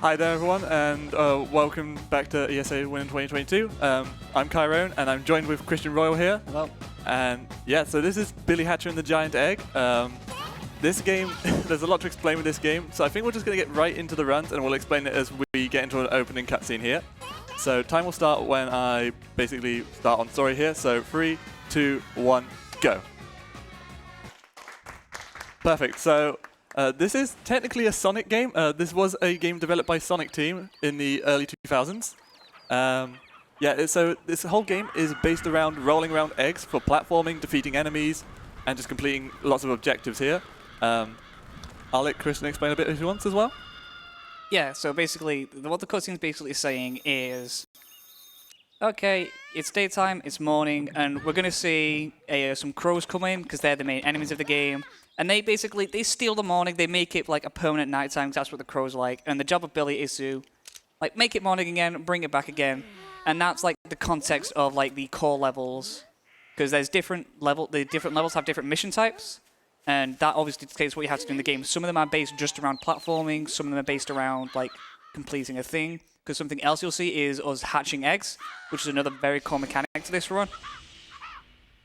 Hi there, everyone, and welcome back to ESA Win in 2022. I'm Kyrrone, and I'm joined with Christian Royal here. Hello. And yeah, so this is Billy Hatcher and the Giant Egg. This game, there's a lot to explain with this game, so I think we're just going to get right into the runs, and we'll explain it as we get into an opening cutscene here. So time will start when I basically start on story here. So 3, 2, 1, go. Perfect. So this is technically a Sonic game. This was a game developed by Sonic Team in the early 2000s. So this whole game is based around rolling around eggs for platforming, defeating enemies, and just completing lots of objectives here. I'll let Christian explain a bit if he wants as well. Yeah, so basically, what the cutscene is basically saying is, okay, it's daytime, it's morning, and we're going to see some crows come in, because they're the main enemies of the game. And they steal the morning, they make it like a permanent nighttime, because that's what the crows like. And the job of Billy is to like make it morning again, bring it back again. And that's like the context of like the core levels. Because there's the different levels have different mission types. And that obviously dictates what you have to do in the game. Some of them are based just around platforming, some of them are based around like completing a thing. Because something else you'll see is us hatching eggs, which is another very core mechanic to this run.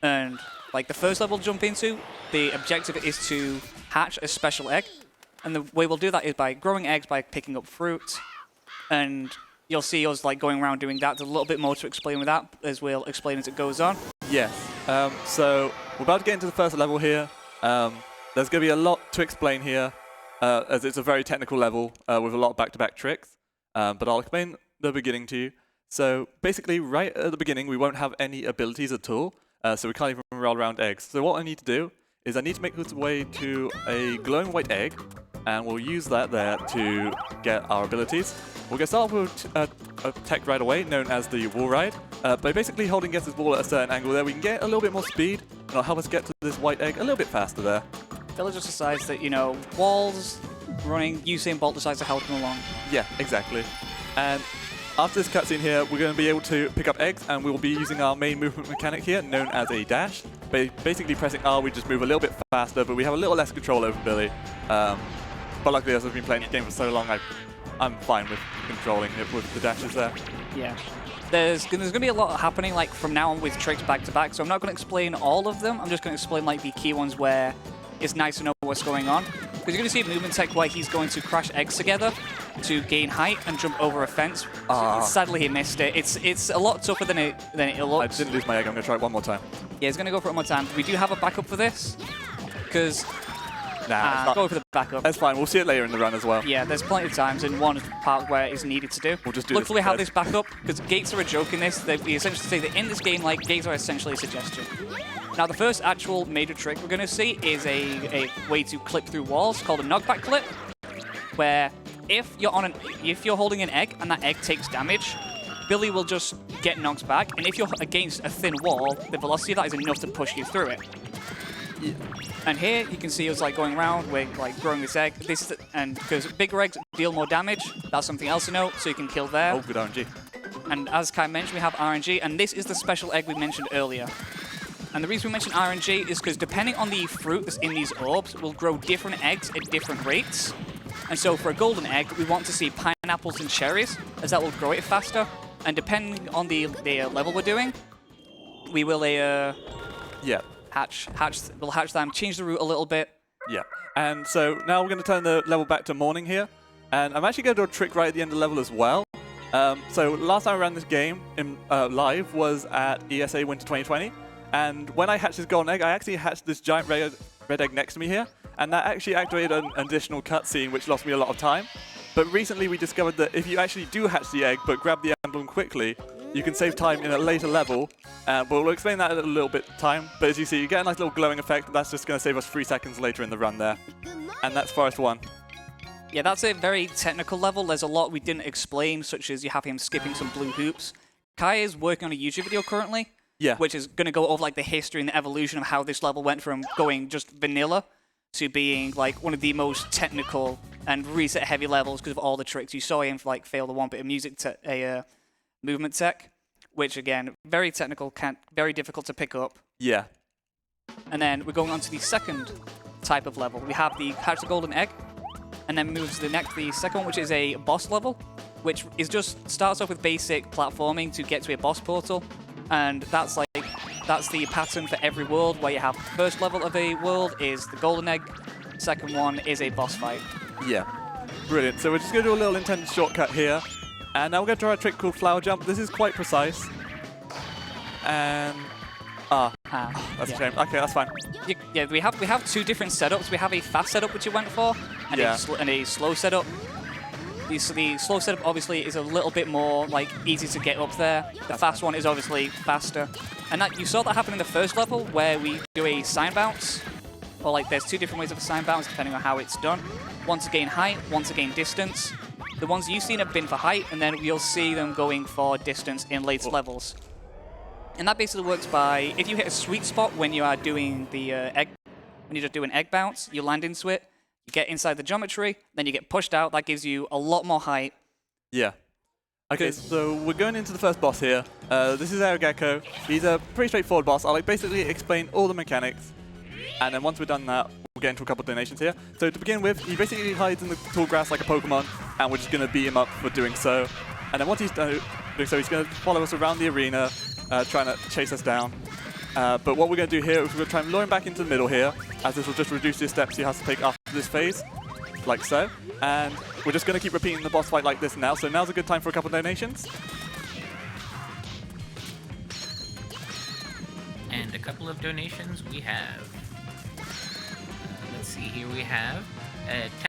And like the first level we'll jump into, the objective is to hatch a special egg. And the way we'll do that is by growing eggs, by picking up fruit. And you'll see us like going around doing that. There's a little bit more to explain with that, as we'll explain as it goes on. Yes. So we're about to get into the first level here. There's going to be a lot to explain here, as it's a very technical level with a lot of back-to-back tricks. But I'll explain the beginning to you. So basically, right at the beginning, we won't have any abilities at all. So we can't even roll around eggs. So what I need to do is I need to make this way to a glowing white egg, and we'll use that there to get our abilities. We're going to start off with a tech right away, known as the wall ride. By basically holding Guess's ball at a certain angle there, we can get a little bit more speed, and it'll help us get to this white egg a little bit faster there. Billy just decides that, you know, walls, running, Usain Bolt decides to help him along. Yeah, exactly. And after this cutscene here, we're going to be able to pick up eggs, and we will be using our main movement mechanic here, known as a dash. Basically pressing R, we just move a little bit faster, but we have a little less control over Billy. But luckily, as I've been playing the game for so long, I'm fine with controlling it with the dashes there. Yeah. There's going to be a lot happening like from now on with tricks back to back, so I'm not going to explain all of them. I'm just going to explain like the key ones where it's nice to know what's going on. Because you're going to see a movement tech where he's going to crash eggs together to gain height and jump over a fence. Sadly, he missed it. It's a lot tougher than it looks. I didn't lose my egg. I'm going to try it one more time. Yeah, he's going to go for it one more time. We do have a backup for this, because go for the backup. That's fine. We'll see it later in the run as well. Yeah, there's plenty of times in one part where it's needed to do. We'll just do Luckily, we have this backup, because gates are a joke in this. We essentially say that in this game, like, gates are essentially a suggestion. Now, the first actual major trick we're going to see is a way to clip through walls called a knockback clip, where if you're holding an egg and that egg takes damage, Billy will just get knocked back, and if you're against a thin wall, the velocity of that is enough to push you through it. Yeah. And here you can see us like going around, we're like growing this egg. And because bigger eggs deal more damage, that's something else to note, so you can kill there. Oh, good RNG. And as Kai mentioned, we have RNG, and this is the special egg we mentioned earlier. And the reason we mentioned RNG is because depending on the fruit that's in these orbs, we'll grow different eggs at different rates. And so for a golden egg, we want to see pineapples and cherries, as that will grow it faster. And depending on the level we're doing, we will we'll hatch them, change the route a little bit. Yeah. And so now we're going to turn the level back to morning here. And I'm actually going to do a trick right at the end of the level as well. So last time I ran this game in live was at ESA Winter 2020. And when I hatched this golden egg, I actually hatched this giant red egg next to me here. And that actually activated an additional cutscene, which lost me a lot of time. But recently we discovered that if you actually do hatch the egg, but grab the emblem quickly, you can save time in a later level. But we'll explain that in a little bit of time. But as you see, you get a nice little glowing effect. That's just going to save us 3 seconds later in the run there. And that's Forest 1. Yeah, that's a very technical level. There's a lot we didn't explain, such as you have him skipping some blue hoops. Kai is working on a YouTube video currently. Yeah. Which is going to go over like the history and the evolution of how this level went from going just vanilla to being like one of the most technical and reset heavy levels because of all the tricks. You saw him like fail the one bit of movement tech, which again, very technical, very difficult to pick up. Yeah. And then we're going on to the second type of level. We have the hatch the golden egg, and then moves to the second one, which is a boss level, which is just starts off with basic platforming to get to a boss portal, and that's the pattern for every world, where you have the first level of a world is the golden egg, second one is a boss fight. Yeah, brilliant. So we're just going to do a little intended shortcut here, and now we're going to try a trick called flower jump. This is quite precise, and that's a shame. Okay, that's fine. Yeah, we have two different setups. We have a fast setup, which you went for, and, and a slow setup. The slow setup obviously is a little bit more like easy to get up there. The fast one is obviously faster, and that you saw that happen in the first level where we do a sign bounce, or like there's two different ways of a sign bounce depending on how it's done. One to gain height, one to gain distance. The ones you've seen have been for height, and then you'll see them going for distance in later levels. And that basically works by if you hit a sweet spot when you are doing the egg, when you just do an egg bounce, you land into it. You get inside the geometry, then you get pushed out. That gives you a lot more height. Yeah. Okay, so we're going into the first boss here. This is Gecko. He's a pretty straightforward boss. I'll basically explain all the mechanics, and then once we're done that, we'll get into a couple of donations here. So to begin with, he basically hides in the tall grass like a Pokemon, and we're just going to beat him up for doing so. And then once he's done doing so, he's going to follow us around the arena, trying to chase us down. But what we're going to do here is we're going to try and lure him back into the middle here, as this will just reduce the steps he has to take after this phase, like so. And we're just going to keep repeating the boss fight like this now. So now's a good time for a couple of donations. And a couple of donations we have. Let's see, here we have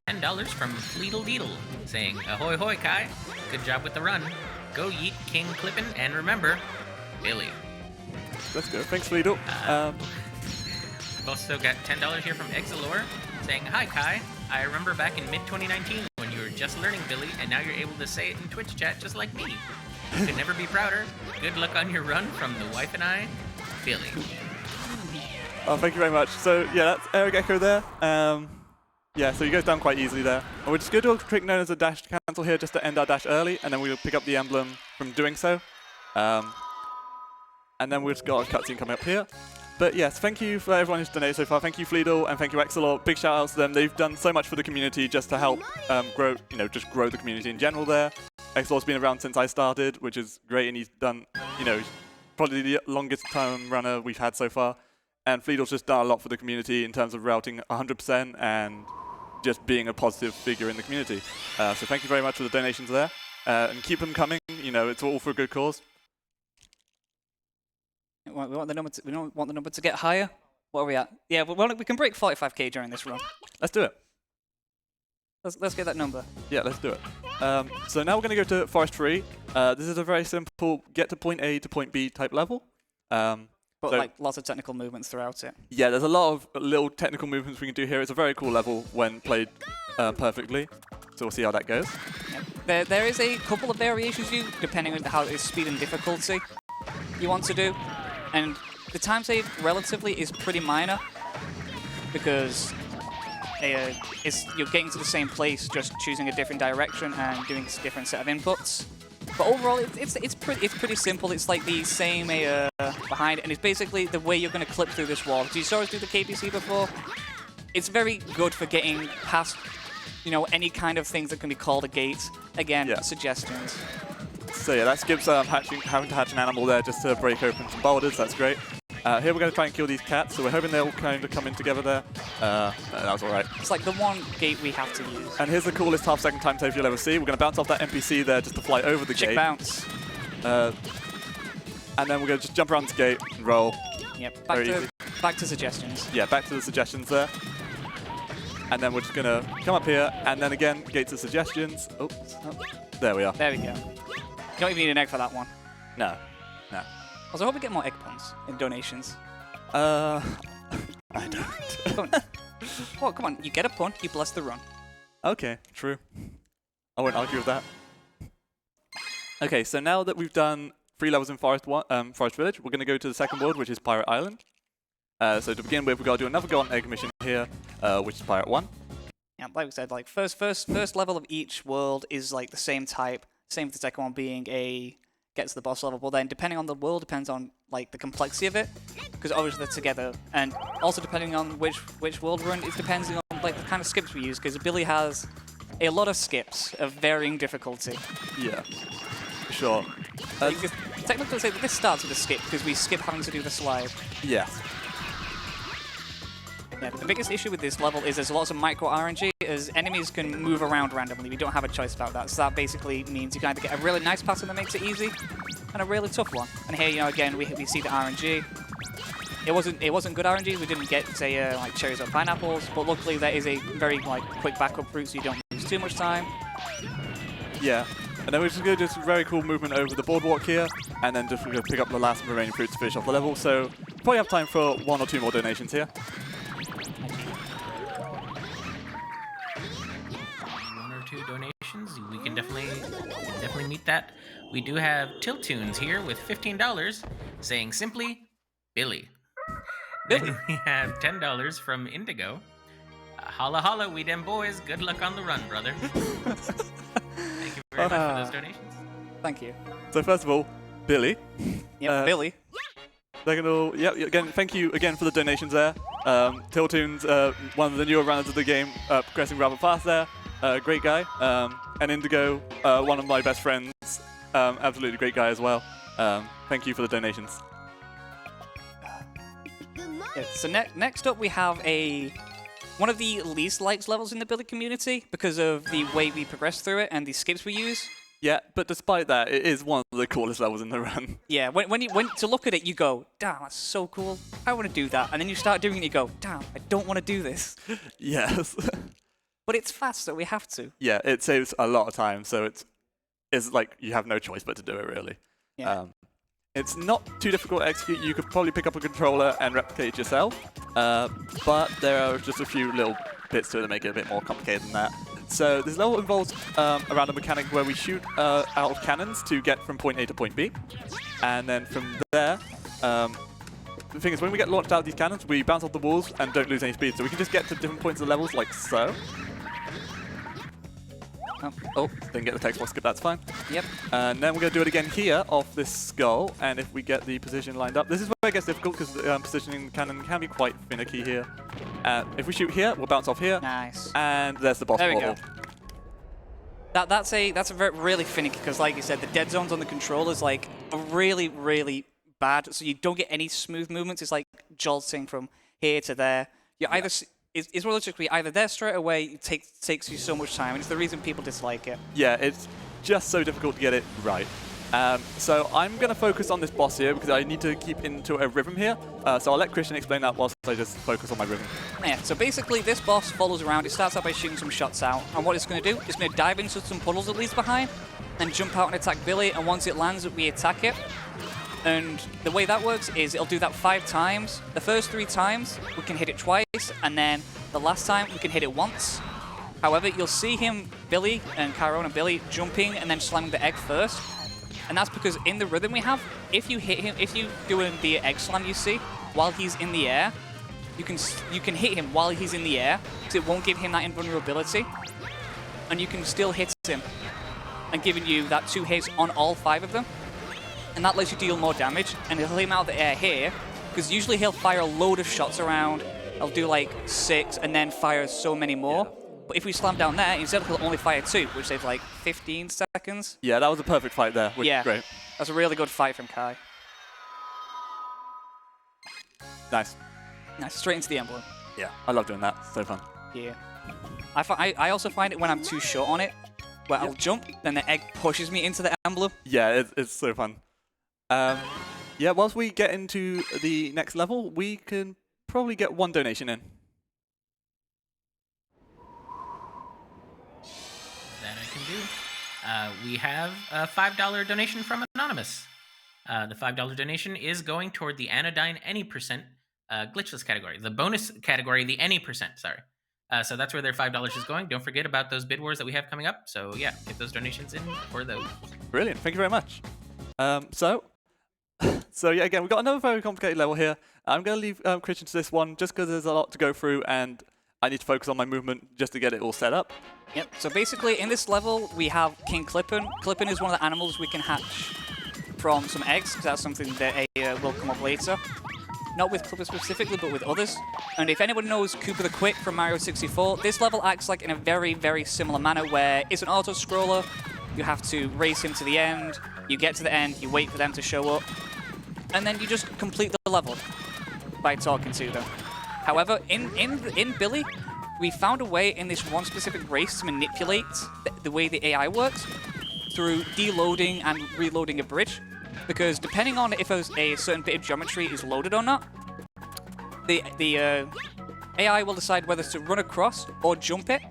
$10 from Fleedle Deedle, saying, "Ahoy hoy Kai, good job with the run. Go yeet King Clippin', and remember, Billy." Let's go. Thanks, Fleedle. We've also got $10 here from Exalore, saying, "Hi Kai, I remember back in mid-2019 when you were just learning Billy, and now you're able to say it in Twitch chat just like me. Could never be prouder. Good luck on your run from the wife and I, Billy." Oh, thank you very much. So yeah, that's Gecko there. Yeah, so he goes down quite easily there. And we're just going to do a trick known as a dash cancel here, just to end our dash early, and then we'll pick up the emblem from doing so. And then we've just got a cutscene coming up here. But yes, thank you for everyone who's donated so far. Thank you, Fleedle, and thank you, Exalor. Big shout outs to them. They've done so much for the community just to help grow, just grow the community in general there. Exalor's been around since I started, which is great, and he's done, probably the longest time runner we've had so far. And Fleedle's just done a lot for the community in terms of routing 100% and just being a positive figure in the community. So thank you very much for the donations there. And keep them coming. It's all for a good cause. We want the number to get higher. What are we at? Yeah, we can break 45k during this run. Let's do it. Let's get that number. Yeah, let's do it. So now we're going to go to Forest Free. This is a very simple get to point A to point B type level. But like lots of technical movements throughout it. Yeah, there's a lot of little technical movements we can do here. It's a very cool level when played perfectly. So we'll see how that goes. Yeah. There is a couple of variations depending on how it's speed and difficulty you want to do. And the time save relatively is pretty minor because you're getting to the same place, just choosing a different direction and doing a different set of inputs. But overall, it's pretty simple. It's like the same behind, and it's basically the way you're going to clip through this wall. You saw us do the KBC before. It's very good for getting past, any kind of things that can be called a gate. Again, suggestions. So yeah, that skips having to hatch an animal there just to break open some boulders. That's great. Here we're going to try and kill these cats, so we're hoping they'll kind of come in together there. That was alright. It's like the one gate we have to use. And here's the coolest half-second time save you'll ever see. We're going to bounce off that NPC there just to fly over the gate. Bounce. And then we're going to just jump around this gate and roll. Yep, back to suggestions. Yeah, back to the suggestions there. And then we're just going to come up here, and then again, gate to suggestions. Oops. Oh, there we are. There we go. You don't even need an egg for that one. No. Also, I hope we get more egg puns in donations. I don't. Come on. Oh, come on. You get a pun, you bless the run. Okay, true. I won't argue with that. Okay, so now that we've done 3 levels in Forest Village, we're going to go to the second world, which is Pirate Island. So to begin with, we've got to do another Golden Egg mission here, which is Pirate 1. Yeah, like we said, like first level of each world is like the same type. Same with the second one being get to the boss level, but then depending on the world, depends on like the complexity of it, because obviously they're together, and also depending on which world we're in, it depends on like the kind of skips we use, because Billy has a lot of skips of varying difficulty. Yeah, for sure. You could technically say that this starts with a skip, because we skip having to do the slide. Yeah. Yeah, the biggest issue with this level is there's lots of micro RNG, as enemies can move around randomly. We don't have a choice about that. So that basically means you can either get a really nice pattern that makes it easy, and a really tough one. And here, you know, again, we see the RNG. It wasn't good RNG. We didn't get, say, like cherries or pineapples, but luckily there is a very like quick backup route, so you don't lose too much time. Yeah. And then we're just going to do some very cool movement over the boardwalk here, and then just going to pick up the last remaining fruits to finish off the level. So probably have time for 1 or 2 more donations here. 1 or 2 donations. We can definitely meet that. We do have Tilt Tunes here with $15 saying simply Billy. Then we have $10 from Indigo. Holla holla, we them boys. Good luck on the run, brother. Thank you very much for those donations. Thank you. So first of all, Billy. Yep, Billy. Second of all, yeah, again, thank you again for the donations there. Tiltoon's one of the newer runners of the game, progressing rather fast there. Great guy. And Indigo, one of my best friends, absolutely great guy as well. Thank you for the donations. Yeah, so next up we have one of the least liked levels in the Billy community because of the way we progress through it and the skips we use. Yeah, but despite that, it is one of the coolest levels in the run. Yeah, when to look at it, you go, damn, that's so cool. I want to do that. And then you start doing it, you go, damn, I don't want to do this. Yes. But it's fast, so we have to. Yeah, it saves a lot of time, so it's like you have no choice but to do it, really. Yeah. It's not too difficult to execute. You could probably pick up a controller and replicate it yourself, but there are just a few little bits to it that make it a bit more complicated than that. So this level involves around a mechanic where we shoot out of cannons to get from point A to point B, and then from there, the thing is when we get launched out of these cannons, we bounce off the walls and don't lose any speed, so we can just get to different points of the levels like so. Oh, didn't get the text box skip, that's fine. Yep. And then we're going to do it again here off this skull, and if we get the position lined up, this is where it gets difficult because positioning the cannon can be quite finicky here. If we shoot here, we'll bounce off here. Nice. And there's the boss There we portal. go. That's really finicky because, like you said, the dead zones on the controllers like are really, really bad. So you don't get any smooth movements. It's like jolting from here to there. You either it's one of those tricks where you're either there straight away. It takes you so much time, and it's the reason people dislike it. Yeah, it's just so difficult to get it right. So I'm going to focus on this boss here because I need to keep into a rhythm here. So I'll let Christian explain that whilst I just focus on my rhythm. Yeah, so basically this boss follows around. It starts out by shooting some shots out, and what it's going to do is going to dive into some puddles it leaves behind, then jump out and attack Billy, and once it lands, we attack it. And the way that works is it'll do that 5 times. The first 3 times, we can hit it twice, and then the last time, we can hit it once. However, you'll see him, Billy, and Kyrrone and Billy, jumping and then slamming the egg first. And that's because in the rhythm we have, if you hit him, if you do the egg slam you see, while he's in the air, you can hit him while he's in the air, because it won't give him that invulnerability. And you can still hit him, and giving you that 2 hits on all 5 of them. And that lets you deal more damage, and he'll hit him out of the air here, because usually he'll fire a load of shots around. He'll do like 6 and then fire so many more. Yeah. But if we slam down there, instead he'll only fire 2, which saves like 15 seconds. Yeah, that was a perfect fight there, which is great. That's a really good fight from Kai. Nice. Nice, straight into the emblem. Yeah, I love doing that. So fun. Yeah. I also find it when I'm too short on it, where I'll jump, then the egg pushes me into the emblem. Yeah, it's so fun. Yeah, whilst we get into the next level, we can probably get 1 donation in. That I can do. We have a $5 donation from Anonymous. The $5 donation is going toward the Anodyne Any Percent glitchless category. The bonus category, the Any Percent, sorry. So that's where their $5 is going. Don't forget about those bid wars that we have coming up. So yeah, get those donations in for those. Brilliant. Thank you very much. So yeah, again, we've got another very complicated level here. I'm going to leave Christian to this one just because there's a lot to go through and I need to focus on my movement just to get it all set up. Yep, so basically in this level we have King Klippen. Klippen is one of the animals we can hatch from some eggs, because that's something that will come up later. not with Clipper specifically, but with others. And if anyone knows Cooper the Quick from Mario 64, this level acts like in a very, very similar manner where it's an auto-scroller. You have to race him to the end. You get to the end, you wait for them to show up, and then you just complete the level by talking to them. However, in Billy, we found a way in this one specific race to manipulate the way the AI works through deloading and reloading a bridge. Because depending on if a certain bit of geometry is loaded or not, the AI will decide whether to run across or jump it.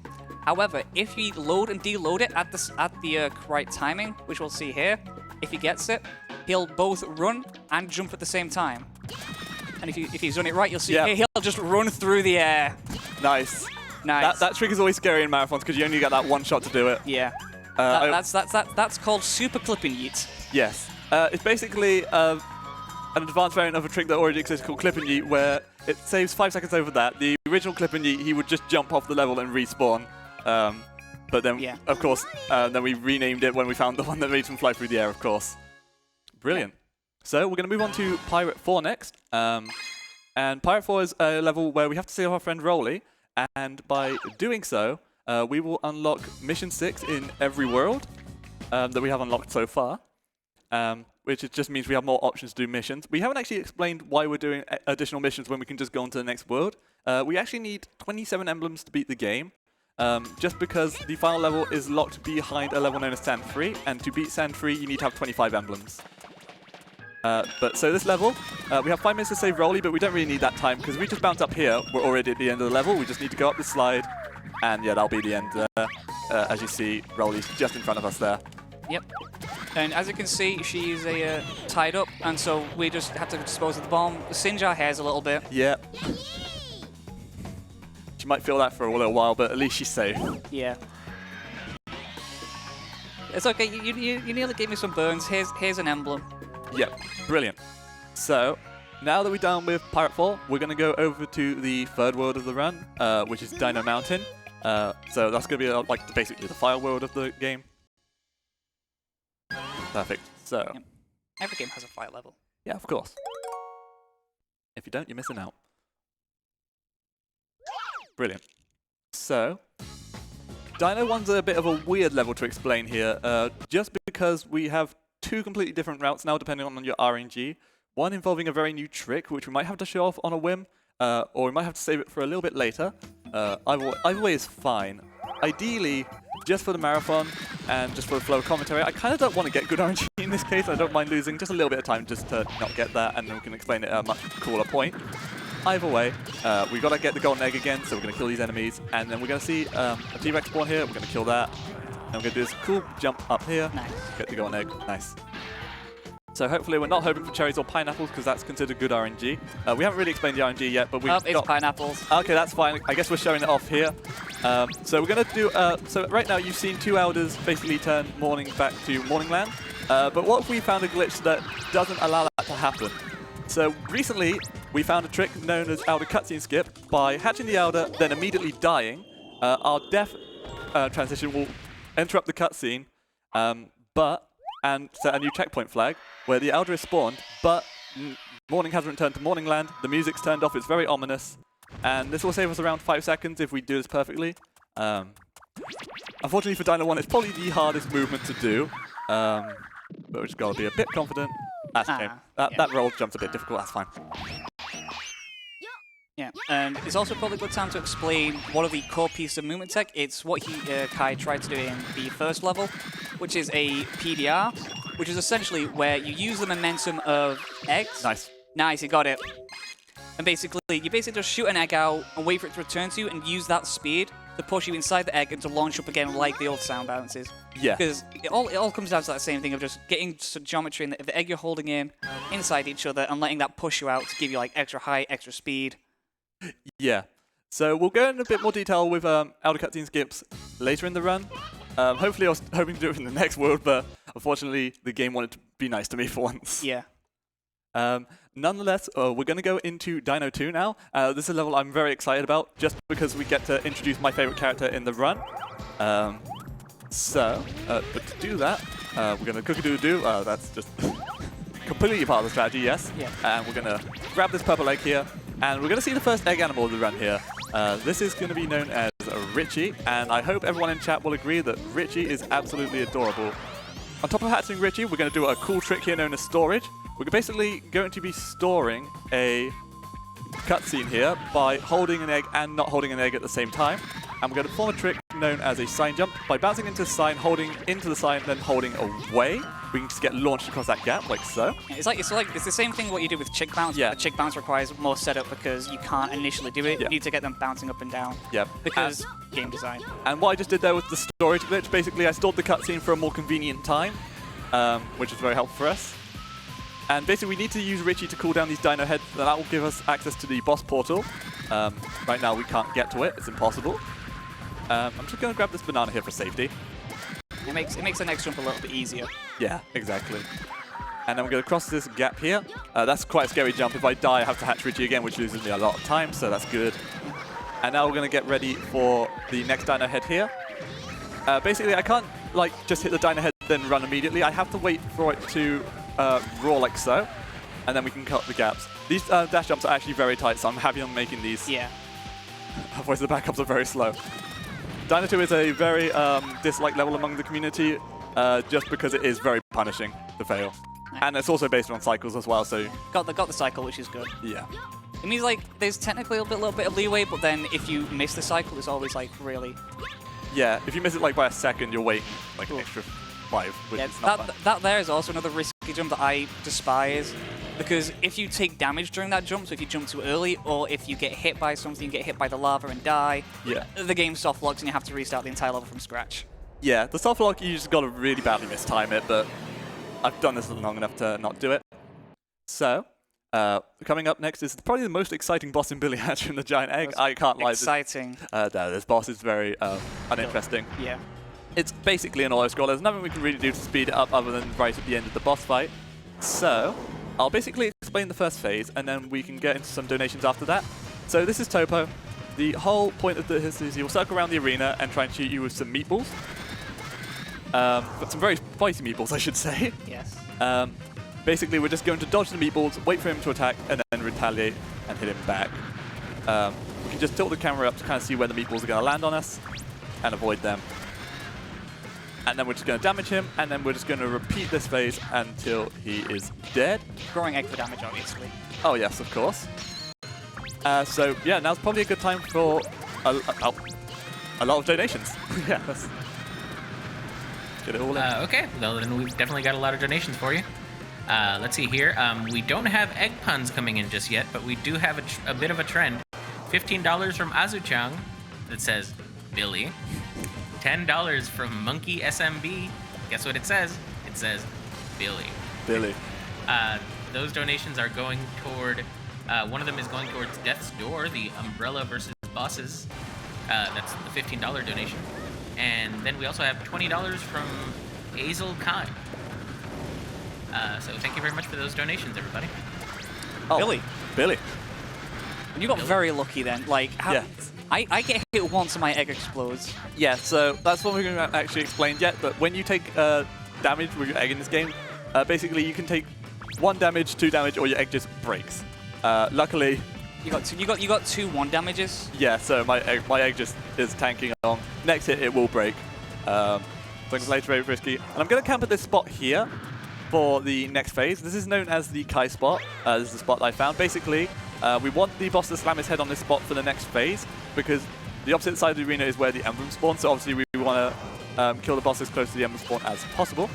However, if you load and deload it at the right timing, which we'll see here, if he gets it, he'll both run and jump at the same time. And if he's done it right, you'll see here he'll just run through the air. Nice. Nice. That trick is always scary in marathons because you only get that one shot to do it. Yeah. That's called super clipping yeet. Yes. It's basically an advanced variant of a trick that already exists called clip and yeet, where it saves 5 seconds over that. The original clip and yeet, he would just jump off the level and respawn. But then, of course, then we renamed it when we found the one that made him fly through the air, of course. Brilliant. So we're going to move on to Pirate 4 next. And Pirate 4 is a level where we have to save our friend Rolly. And by doing so, we will unlock Mission 6 in every world that we have unlocked so far. Which just means we have more options to do missions. We haven't actually explained why we're doing additional missions when we can just go on to the next world. We actually need 27 emblems to beat the game. Just because the final level is locked behind a level known as Sand 3, and to beat Sand 3, you need to have 25 emblems. So this level, we have 5 minutes to save Rolly, but we don't really need that time, because if we just bounce up here, we're already at the end of the level. We just need to go up the slide, and yeah, that'll be the end. As you see, Rolly's just in front of us there. Yep. And as you can see, she's tied up, and so we just have to dispose of the bomb, singe our hairs a little bit. Yep. She might feel that for a little while, but at least she's safe. Yeah. It's okay. You nearly gave me some burns. Here's an emblem. Yep. Brilliant. So now that we're done with Pirate 4, we're going to go over to the third world of the run, which is Dino Mountain. So that's going to be like basically the fire world of the game. Perfect. So Yep. Every game has a fire level. yeah, of course. If you don't, you're missing out. Brilliant. So Dino 1's a bit of a weird level to explain here, just because we have 2 completely different routes now depending on your RNG. One involving a very new trick, which we might have to show off on a whim, or we might have to save it for a little bit later. Either way is fine. Ideally, just for the marathon and just for the flow of commentary, I kind of don't want to get good RNG in this case. I don't mind losing just a little bit of time just to not get that, and then we can explain it at a much cooler point. Either way, we've got to get the golden egg again, so we're going to kill these enemies, and then we're going to see a T-Rex spawn here. We're going to kill that, and we're going to do this cool jump up here. Nice. Get the golden egg. Nice. So hopefully we're not hoping for cherries or pineapples, because that's considered good RNG. We haven't really explained the RNG yet, but we've got... It's pineapples. Okay, that's fine. I guess we're showing it off here. So we're going to do... so right now you've seen 2 elders basically turn morning back to Morningland. But what if we found a glitch that doesn't allow that to happen? So recently we found a trick known as Elder Cutscene Skip. By hatching the Elder, then immediately dying, our death transition will interrupt the cutscene, and set a new checkpoint flag where the Elder is spawned, but morning has returned to Morningland, the music's turned off, it's very ominous, and this will save us around 5 seconds if we do this perfectly. Unfortunately for Dino 1, it's probably the hardest movement to do, but we just got to be a bit confident. That's okay. That roll jump's a bit difficult, that's fine. Yeah, and it's also probably a good time to explain one of the core pieces of movement tech. It's what Kai tried to do in the first level, which is a PDR, which is essentially where you use the momentum of eggs. Nice. Nice, you got it. And basically, you just shoot an egg out and wait for it to return to you and use that speed to push you inside the egg and to launch up again like the old sound bounces. Yeah. Because it all comes down to that same thing of just getting some geometry in the egg you're holding in inside each other and letting that push you out to give you like extra height, extra speed. Yeah. So we'll go in a bit more detail with Elder Cutscene Skips later in the run. Hopefully I was hoping to do it in the next world, but unfortunately the game wanted to be nice to me for once. Yeah. Nonetheless, we're going to go into Dino 2 now. This is a level I'm very excited about, just because we get to introduce my favorite character in the run. But to do that, we're going to cook-a-doo-doo. That's just... completely part of the strategy, yes. Yeah. And we're going to grab this purple egg here, and we're going to see the first egg animal of the run here. This is going to be known as Richie, and I hope everyone in chat will agree that Richie is absolutely adorable. On top of hatching Richie, we're going to do a cool trick here known as storage. We're basically going to be storing a cutscene here by holding an egg and not holding an egg at the same time. And we're going to perform a trick known as a sign jump. By bouncing into the sign, holding into the sign, then holding away, we can just get launched across that gap, like so. It's the same thing what you do with chick bounce. Yeah. But the chick bounce requires more setup because you can't initially do it. Yeah. You need to get them bouncing up and down. Yeah. Because game design. And what I just did there was the storage glitch. Basically, I stored the cutscene for a more convenient time, which is very helpful for us. And basically, we need to use Richie to cool down these dino heads, and that will give us access to the boss portal. Right now, we can't get to it. It's impossible. I'm just going to grab this banana here for safety. It makes the next jump a little bit easier. Yeah, exactly. And then we're going to cross this gap here. That's quite a scary jump. If I die, I have to hatch Richie again, which loses me a lot of time, so that's good. And now we're going to get ready for the next dino head here. Basically, I can't just hit the dino head then run immediately. I have to wait for it to roar like so, and then we can cut the gaps. These dash jumps are actually very tight, so I'm happy on making these. Yeah. Otherwise, the backups are very slow. Dino 2 is a very disliked level among the community, just because it is very punishing to fail. And it's also based on cycles as well, so... Got the cycle, which is good. Yeah. It means there's technically a little bit of leeway, but then if you miss the cycle, it's always really... Yeah, if you miss it by a second, you're waiting an extra 5, which is not fun. That there is also another risky jump that I despise, because if you take damage during that jump, so if you jump too early, or if you get hit by something, get hit by the lava and die, yeah, the game soft locks and you have to restart the entire level from scratch. Yeah, the soft lock, you just got to really badly mistime it, but I've done this long enough to not do it. So, coming up next is probably the most exciting boss in Billy Hatcher and the Giant Egg. I can't lie. Exciting. No, this boss is very uninteresting. Yeah. It's basically an auto-scroller. There's nothing we can really do to speed it up other than right at the end of the boss fight. So, I'll basically explain the first phase, and then we can get into some donations after that. So this is Topo. The whole point of this is he'll circle around the arena and try and shoot you with some meatballs. But some very spicy meatballs, I should say. Yes. Basically, we're just going to dodge the meatballs, wait for him to attack, and then retaliate and hit him back. We can just tilt the camera up to kind of see where the meatballs are going to land on us and avoid them. And then we're just going to damage him, and then we're just going to repeat this phase until he is dead. Growing egg for damage, obviously. Oh, yes, of course. So, yeah, now's probably a good time for a lot of donations. Yeah, let's get it all in. Okay, well, then we've definitely got a lot of donations for you. Let's see here. We don't have egg puns coming in just yet, but we do have a bit of a trend. $15 from Azuchang that says, Billy. $10 from Monkey SMB. Guess what it says? It says, Billy. Billy. Those donations are going toward... one of them is going towards Death's Door, the Umbrella versus Bosses. That's the $15 donation. And then we also have $20 from Hazel Kai. So thank you very much for those donations, everybody. Oh, Billy. And you got very lucky then. Yeah. I get hit once and my egg explodes. Yeah, so that's what we're going to actually explain yet, but when you take damage with your egg in this game, basically you can take 1 damage, 2 damage, or your egg just breaks. Luckily... You got 2 1 damages? Yeah, so my egg just is tanking along. Next hit, it will break. Things later very risky. And I'm going to camp at this spot here for the next phase. This is known as the Kai spot. This is the spot that I found. Basically, we want the boss to slam his head on this spot for the next phase, because the opposite side of the arena is where the emblem spawns, so obviously we want to kill the boss as close to the emblem spawn as possible.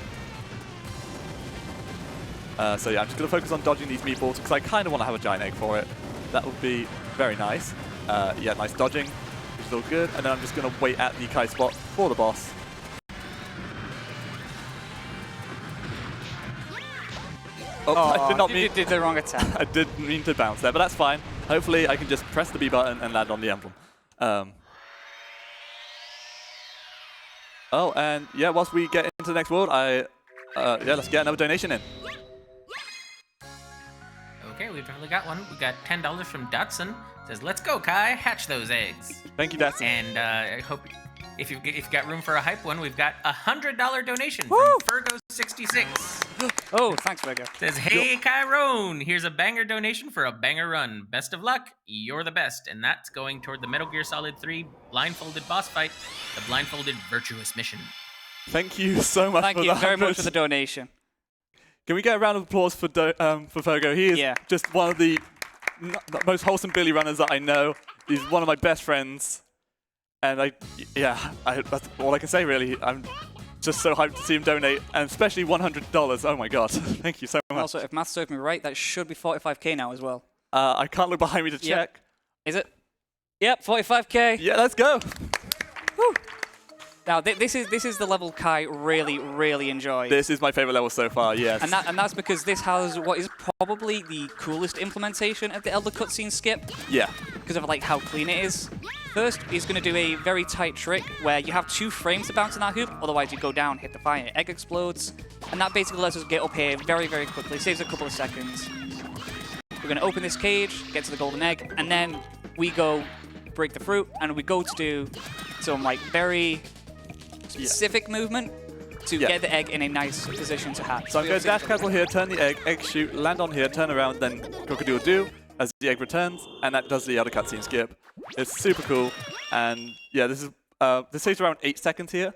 So yeah, I'm just going to focus on dodging these meatballs, because I kind of want to have a giant egg for it. That would be very nice. Yeah, nice dodging, which is all good. And then I'm just going to wait at the Kai spot for the boss. Oh, I did not mean... You did the wrong attack. I didn't mean to bounce there, but that's fine. Hopefully I can just press the B button and land on the emblem. Oh, and yeah, whilst we get into the next world, yeah, let's get another donation in. Okay, we've definitely got one. We got $10 from Datsun. Says, let's go, Kai. Hatch those eggs. Thank you, Datsun. And I hope If you've got room for a hype one, we've got a $100 donation from Fergo66. Oh, thanks, Virgo. Says, hey, Kyrrone, here's a banger donation for a banger run. Best of luck. You're the best. And that's going toward the Metal Gear Solid 3 blindfolded boss fight, the blindfolded virtuous mission. Thank you so much Thank for you that. very much for the donation. Can we get a round of applause for Fergo? He is just one of the most wholesome Billy runners that I know. He's one of my best friends. And that's all I can say, really. I'm just so hyped to see him donate, and especially $100. Oh my God. Thank you so much. Also, if math serves me right, that should be 45k now as well. I can't look behind me to check. Is it? Yep, 45k. Yeah, let's go. Woo. Now, this is the level Kai really, really enjoys. This is my favorite level so far, yes. And that's because this has what is probably the coolest implementation of the Elder cutscene skip. Yeah. Because of like how clean it is. First, he's going to do a very tight trick where you have 2 frames to bounce in that hoop, otherwise you go down, hit the fire, egg explodes. And that basically lets us get up here very, very quickly. Saves a couple of seconds. We're going to open this cage, get to the golden egg, and then we go break the fruit, and we go to do some like very specific movement to get the egg in a nice position to hatch. So I'm going to dash castle here, turn the egg shoot, land on here, turn around, then crocodile-do as the egg returns, and that does the other cutscene skip. It's super cool, and yeah, this takes around 8 seconds here,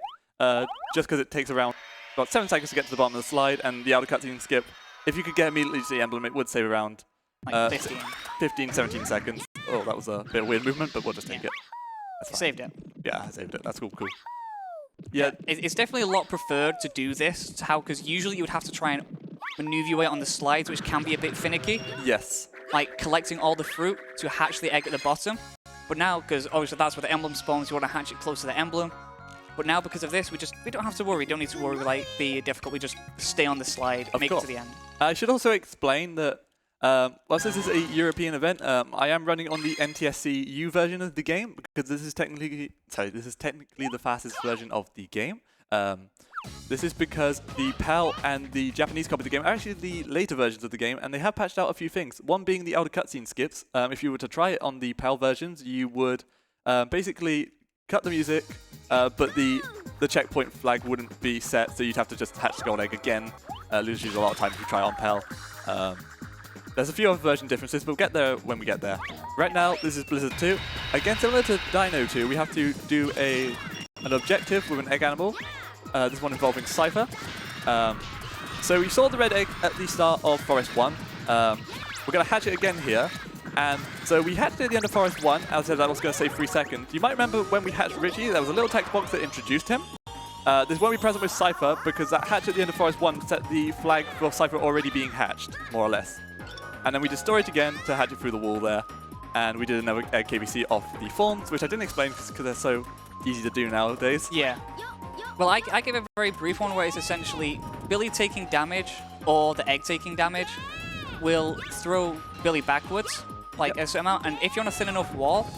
just because it takes around about 7 seconds to get to the bottom of the slide, and the outer cutscene skip, if you could get immediately to the emblem, it would save around 15, 17 seconds. Oh, that was a bit of a weird movement, but we'll just take it. Saved it. Yeah, I saved it. That's cool. Yeah, it's definitely a lot preferred to do this, because usually you would have to try and maneuver your way on the slides, which can be a bit finicky. Yes. Like collecting all the fruit to hatch the egg at the bottom. But now, because obviously that's where the emblem spawns, you want to hatch it close to the emblem. But now, because of this, we don't have to worry. We don't need to worry like the difficulty. We just stay on the slide, make it to the end. I should also explain that, well, since this is a European event, I am running on the NTSC-U version of the game, because this is technically the fastest version of the game. This is because the PAL and the Japanese copy of the game are actually the later versions of the game, and they have patched out a few things. One being the outer cutscene skips. If you were to try it on the PAL versions, you would basically cut the music, but the checkpoint flag wouldn't be set, so you'd have to just hatch the gold egg again. Loses you a lot of time if you try it on PAL. There's a few other version differences, but we'll get there when we get there. Right now, this is Blizzard 2. Again, similar to Dino 2, we have to do an objective with an egg animal. This one involving Cypher. So we saw the red egg at the start of Forest 1. We're going to hatch it again here. And so we hatched it at the end of Forest 1. As I said, that was going to save 3 seconds. You might remember when we hatched Richie, there was a little text box that introduced him. This won't be present with Cypher, because that hatch at the end of Forest 1 set the flag for Cypher already being hatched, more or less. And then we destroyed it again to hatch it through the wall there. And we did another egg KBC off the fawns, which I didn't explain because they're so easy to do nowadays. Yeah. Well, I gave a very brief one where it's essentially Billy taking damage or the egg taking damage will throw Billy backwards, like a certain amount. And if you're on a thin enough wall,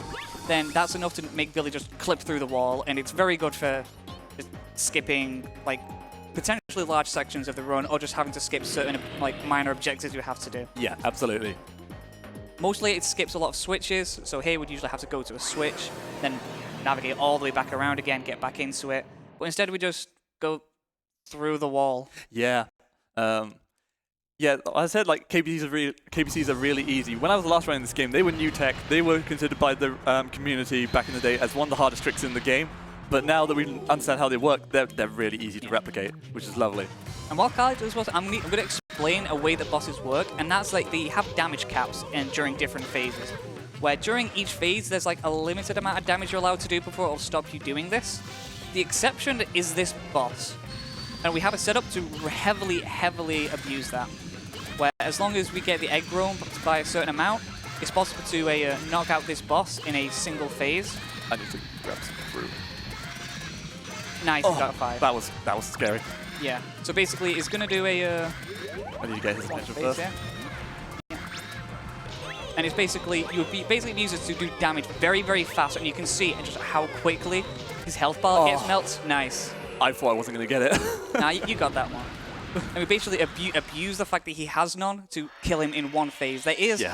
then that's enough to make Billy just clip through the wall. And it's very good for just skipping like potentially large sections of the run, or just having to skip certain like minor objectives you have to do. Yeah, absolutely. Mostly it skips a lot of switches. So here we'd usually have to go to a switch, then navigate all the way back around again, get back into it. But instead, we just go through the wall. Yeah. Yeah, as I said, like, KBCs are really easy. When I was last running this game, they were new tech. They were considered by the community back in the day as one of the hardest tricks in the game. But now that we understand how they work, they're really easy to replicate, which is lovely. And while Carly does what, I'm going to explain a way that bosses work. And that's like they have damage caps during different phases. Where during each phase, there's like a limited amount of damage you're allowed to do before it'll stop you doing this. The exception is this boss, and we have it set up to heavily abuse that. Where as long as we get the egg grown by a certain amount, it's possible to knock out this boss in a single phase. I need to grab some fruit. Nice, we got a 5. That was scary. Yeah. So basically, it's gonna do a. I need to get his attention first. Yeah. And it's basically basically use it to do damage very fast, and you can see just how quickly his health bar gets melted. Nice. I thought I wasn't going to get it. Nah, you got that one. And we basically abuse the fact that he has none to kill him in one phase. There is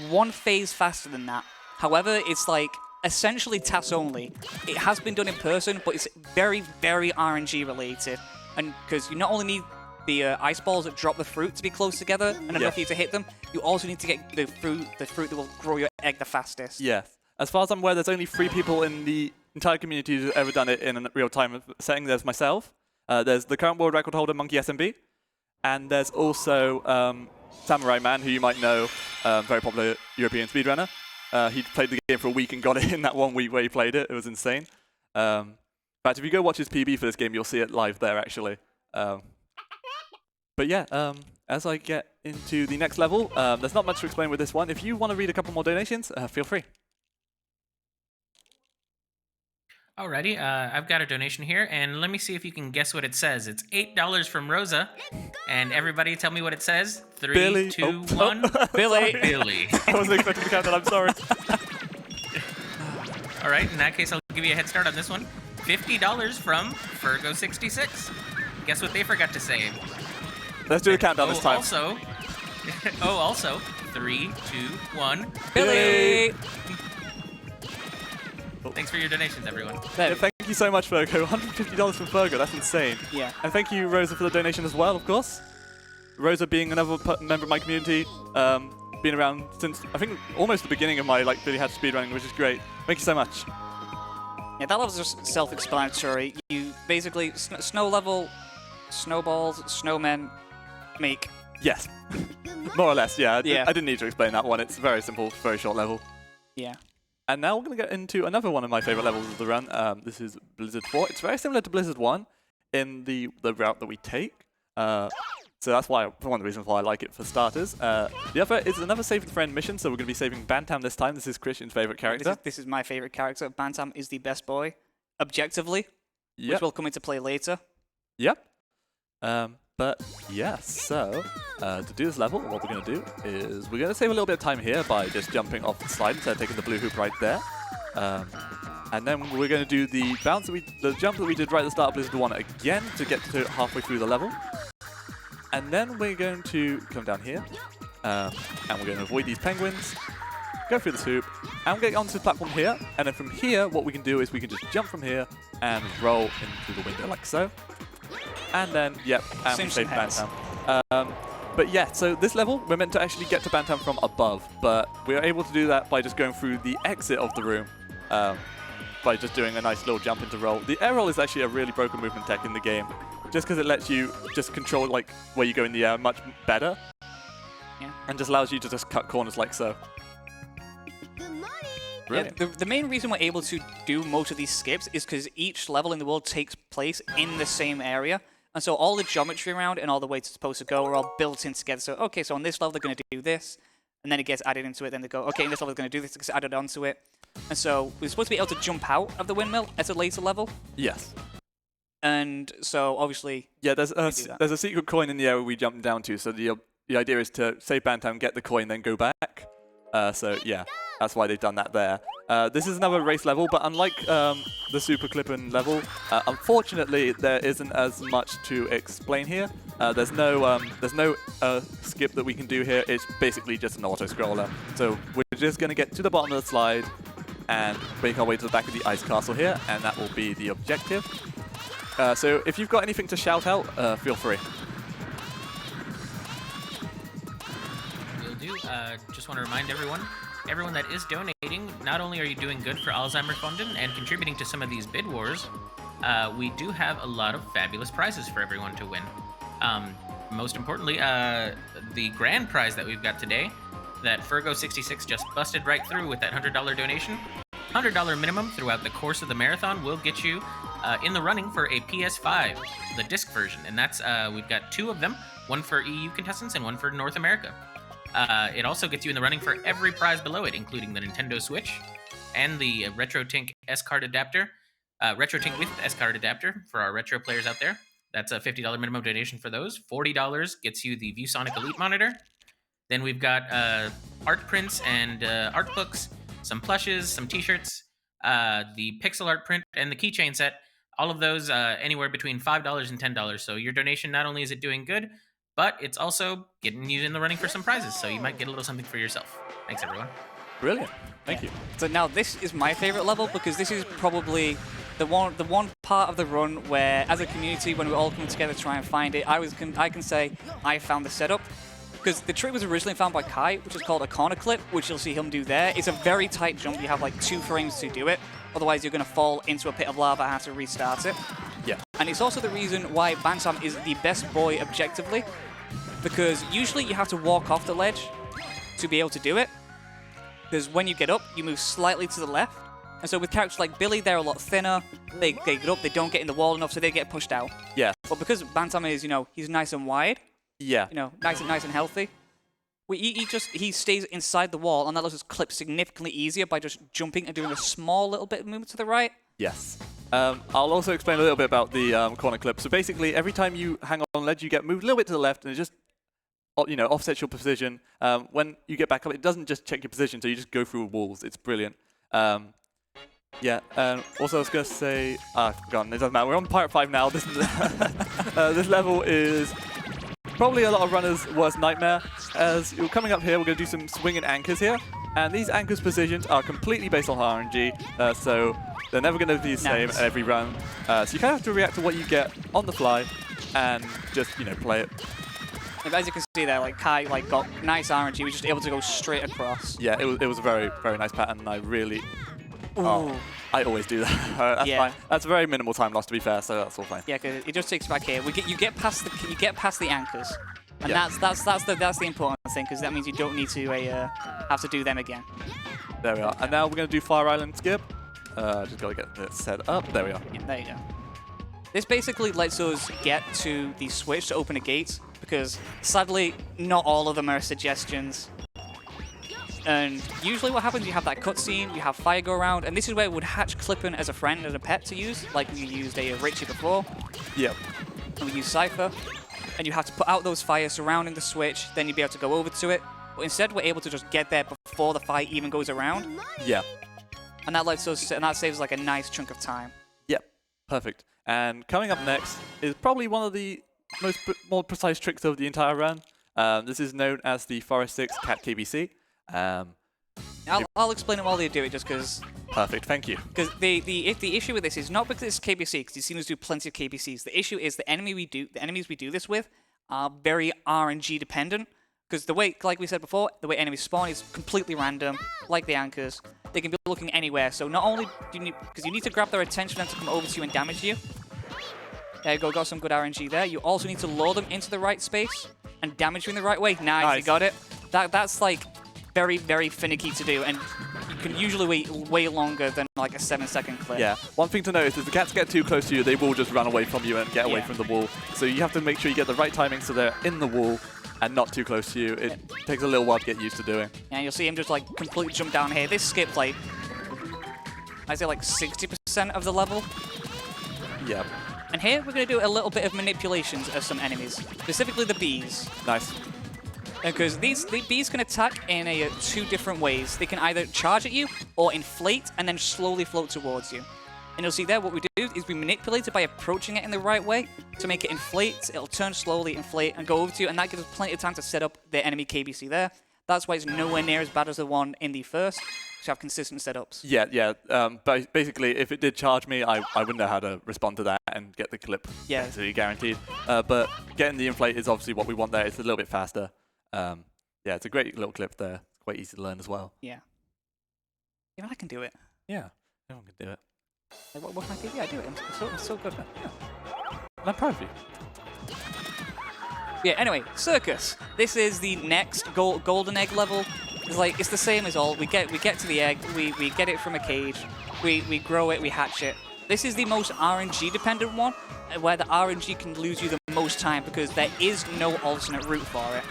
one phase faster than that. However, it's like essentially TAS only. It has been done in person, but it's very, very RNG related. And because you not only need the ice balls that drop the fruit to be close together and enough for you to hit them, you also need to get the fruit that will grow your egg the fastest. Yes. As far as I'm aware, there's only 3 people in the entire community who've ever done it in a real-time setting. There's myself, there's the current world record holder, Monkey SMB, and there's also Samurai Man, who you might know, very popular European speedrunner. He played the game for a week and got it in that 1 week where he played it. It was insane. In fact, if you go watch his PB for this game, you'll see it live there, actually. But yeah, as I get into the next level, there's not much to explain with this one. If you want to read a couple more donations, feel free. Alrighty, I've got a donation here, and let me see if you can guess what it says. It's $8 from Rosa, and everybody tell me what it says. 3, Billy. 2, 1. Billy. Billy. I wasn't expecting to count that, I'm sorry. All right, in that case, I'll give you a head start on this one. $50 from Fergo66. Guess what they forgot to say? Let's do the countdown this time. Also, 3, 2, 1. Billy! Thanks for your donations, everyone. Yeah, thank you so much, Fergo. $150 from Fergo, that's insane. Yeah. And thank you, Rosa, for the donation as well, of course. Rosa being another member of my community, been around since, I think, almost the beginning of my Billy Hatch speedrunning, which is great. Thank you so much. Yeah, that level's just self-explanatory. You basically, snow level, snowballs, snowmen, make. Yes. More or less, yeah. Yeah. I didn't need to explain that one. It's very simple, very short level. Yeah. And now we're going to get into another one of my favorite levels of the run. This is Blizzard 4. It's very similar to Blizzard 1 in the route that we take. So that's why, one of the reasons why I like it for starters. The other is another Save a Friend mission, so we're going to be saving Bantam this time. This is Christian's favorite character. This is my favorite character. Bantam is the best boy, objectively, Yep. which will come into play later. Yep. But yeah, so to do this level, what we're going to do is we're going to save a little bit of time here by just jumping off the slide instead of taking the blue hoop right there. And then we're going to do the jump that we did right at the start of Blizzard 1 again to get to halfway through the level. And then we're going to come down here, and we're going to avoid these penguins, go through this hoop, and we're going onto the platform here. And then from here, what we can do is we can just jump from here and roll into the window like so. And then, yep, and we save Bantam. But yeah, so this level, we're meant to actually get to Bantam from above, but we're able to do that by just going through the exit of the room, by just doing a nice little jump into roll. The air roll is actually a really broken movement tech in the game, just because it lets you just control like where you go in the air much better, and just allows you to just cut corners like so. Yeah, the main reason we're able to do most of these skips is because each level in the world takes place in the same area. And so all the geometry around and all the way it's supposed to go are all built in together. So, okay, so on this level they're going to do this, and then it gets added into it. Then they go, okay, in this level they're going to do this, it gets added onto it. And so we're supposed to be able to jump out of the windmill at a later level. Yes. And so, obviously... Yeah, there's a secret coin in the area we jumped down to, so the idea is to save Bantam, get the coin, then go back. So, yeah. That's why they've done that there. This is another race level, but unlike the Super Clippin level, unfortunately there isn't as much to explain here. There's no skip that we can do here. It's basically just an auto-scroller. So we're just going to get to the bottom of the slide and make our way to the back of the ice castle here, and that will be the objective. So if you've got anything to shout out, feel free. Will do. Just want to remind everyone that is donating, not only are you doing good for Alzheimer's Funding and contributing to some of these bid wars, we do have a lot of fabulous prizes for everyone to win. Most importantly, the grand prize that we've got today, that Fergo66 just busted right through with that $100 donation. $100 minimum throughout the course of the marathon will get you in the running for a PS5, the disc version, and that's we've got 2 of them, one for EU contestants and one for North America. It also gets you in the running for every prize below it, including the Nintendo Switch and the RetroTink S-Card adapter. RetroTink with S-Card adapter for our retro players out there. That's a $50 minimum donation for those. $40 gets you the ViewSonic Elite monitor. Then we've got art prints and art books, some plushes, some t-shirts, the pixel art print, and the keychain set. All of those anywhere between $5 and $10. So your donation, not only is it doing good, but it's also getting you in the running for some prizes, so you might get a little something for yourself. Thanks, everyone. Brilliant. Thank you. So now this is my favorite level because this is probably the one part of the run where, as a community, when we're all coming together to try and find it, I can say I found the setup. Because the trick was originally found by Kai, which is called a corner clip, which you'll see him do there. It's a very tight jump. You have like 2 frames to do it. Otherwise, you're going to fall into a pit of lava and have to restart it. Yeah. And it's also the reason why Bantam is the best boy objectively. Because usually you have to walk off the ledge to be able to do it. Because when you get up, you move slightly to the left. And so with characters like Billy, they're a lot thinner. They get up, they don't get in the wall enough, so they get pushed out. Yeah. But because Bantam is, he's nice and wide, Yeah. nice and healthy. He stays inside the wall, and that lets us clip significantly easier by just jumping and doing a small little bit of movement to the right. Yes. I'll also explain a little bit about the corner clip. So basically, every time you hang on ledge, you get moved a little bit to the left, and it just offsets your position. When you get back up, it doesn't just check your position, so you just go through walls. It's brilliant. Yeah. Also, I was gonna say, I've forgotten. It doesn't matter. We're on Pirate 5 now. This this level is probably a lot of runners' worst nightmare. As you're coming up here, we're going to do some swinging anchors here. And these anchors' positions are completely based on RNG, so they're never going to be the same at every run. So you kind of have to react to what you get on the fly and just, play it. As you can see there, Kai got nice RNG. We were just able to go straight across. Yeah, it was a very, very nice pattern, and I really... Oh, I always do that. That's fine. That's a very minimal time loss, to be fair, so that's all fine. Yeah, because it just takes back here. You get past the anchors, and that's the important thing, because that means you don't need to have to do them again. There we are. And now we're going to do Fire Island skip. Just got to get it set up. There we are. Yeah, there you go. This basically lets us get to the switch to open a gate, because sadly, not all of them are suggestions. And usually what happens, you have that cutscene, you have fire go around, and this is where it would hatch Clippin as a friend and a pet to use, like we used Richie before. Yep. And we use Cypher. And you have to put out those fires surrounding the switch, then you'll be able to go over to it. But instead, we're able to just get there before the fire even goes around. Yeah. And that lets us, and that saves like a nice chunk of time. Yep. Perfect. And coming up next is probably one of the more precise tricks of the entire run. This is known as the Forest 6 Cat KBC. I'll explain it while they do it, just because. Perfect, thank you. Because the issue with this is not because it's KBC, because you've seen us do plenty of KBCs. The issue is the enemies we do this with are very RNG dependent. Because the way, like we said before, the way enemies spawn is completely random, like the anchors. They can be looking anywhere. So not only do you need, because you need to grab their attention and to come over to you and damage you. There you go, got some good RNG there. You also need to lure them into the right space and damage you in the right way. Nice. You got it. That's like very, very finicky to do, and you can usually wait way longer than like a 7-second clip. Yeah. One thing to notice is if the cats get too close to you, they will just run away from you and get away from the wall. So you have to make sure you get the right timing so they're in the wall and not too close to you. It takes a little while to get used to doing. Yeah, you'll see him just like completely jump down here. This skipped like, I'd say like 60% of the level. Yeah. And here we're going to do a little bit of manipulations of some enemies, specifically the bees. Nice. Because the bees can attack in 2 different ways. They can either charge at you or inflate and then slowly float towards you. And you'll see there what we do is we manipulate it by approaching it in the right way to make it inflate. It'll turn slowly, inflate, and go over to you, and that gives us plenty of time to set up the enemy KBC there. That's why it's nowhere near as bad as the one in the first. To have consistent setups. Yeah. But basically, if it did charge me, I wouldn't know how to respond to that and get the clip. Yeah. Basically guaranteed. But getting the inflate is obviously what we want there. It's a little bit faster. Yeah, it's a great little clip there. It's quite easy to learn as well. Yeah. I can do it. Yeah, everyone can do it. Hey, what can I do? Yeah, I do it. I'm so good. Yeah. And I'm proud of you. Yeah, anyway, Circus. This is the next golden egg level. It's the same as all. We get to the egg, we get it from a cage, we grow it, we hatch it. This is the most RNG dependent one, where the RNG can lose you the most time because there is no alternate route for it.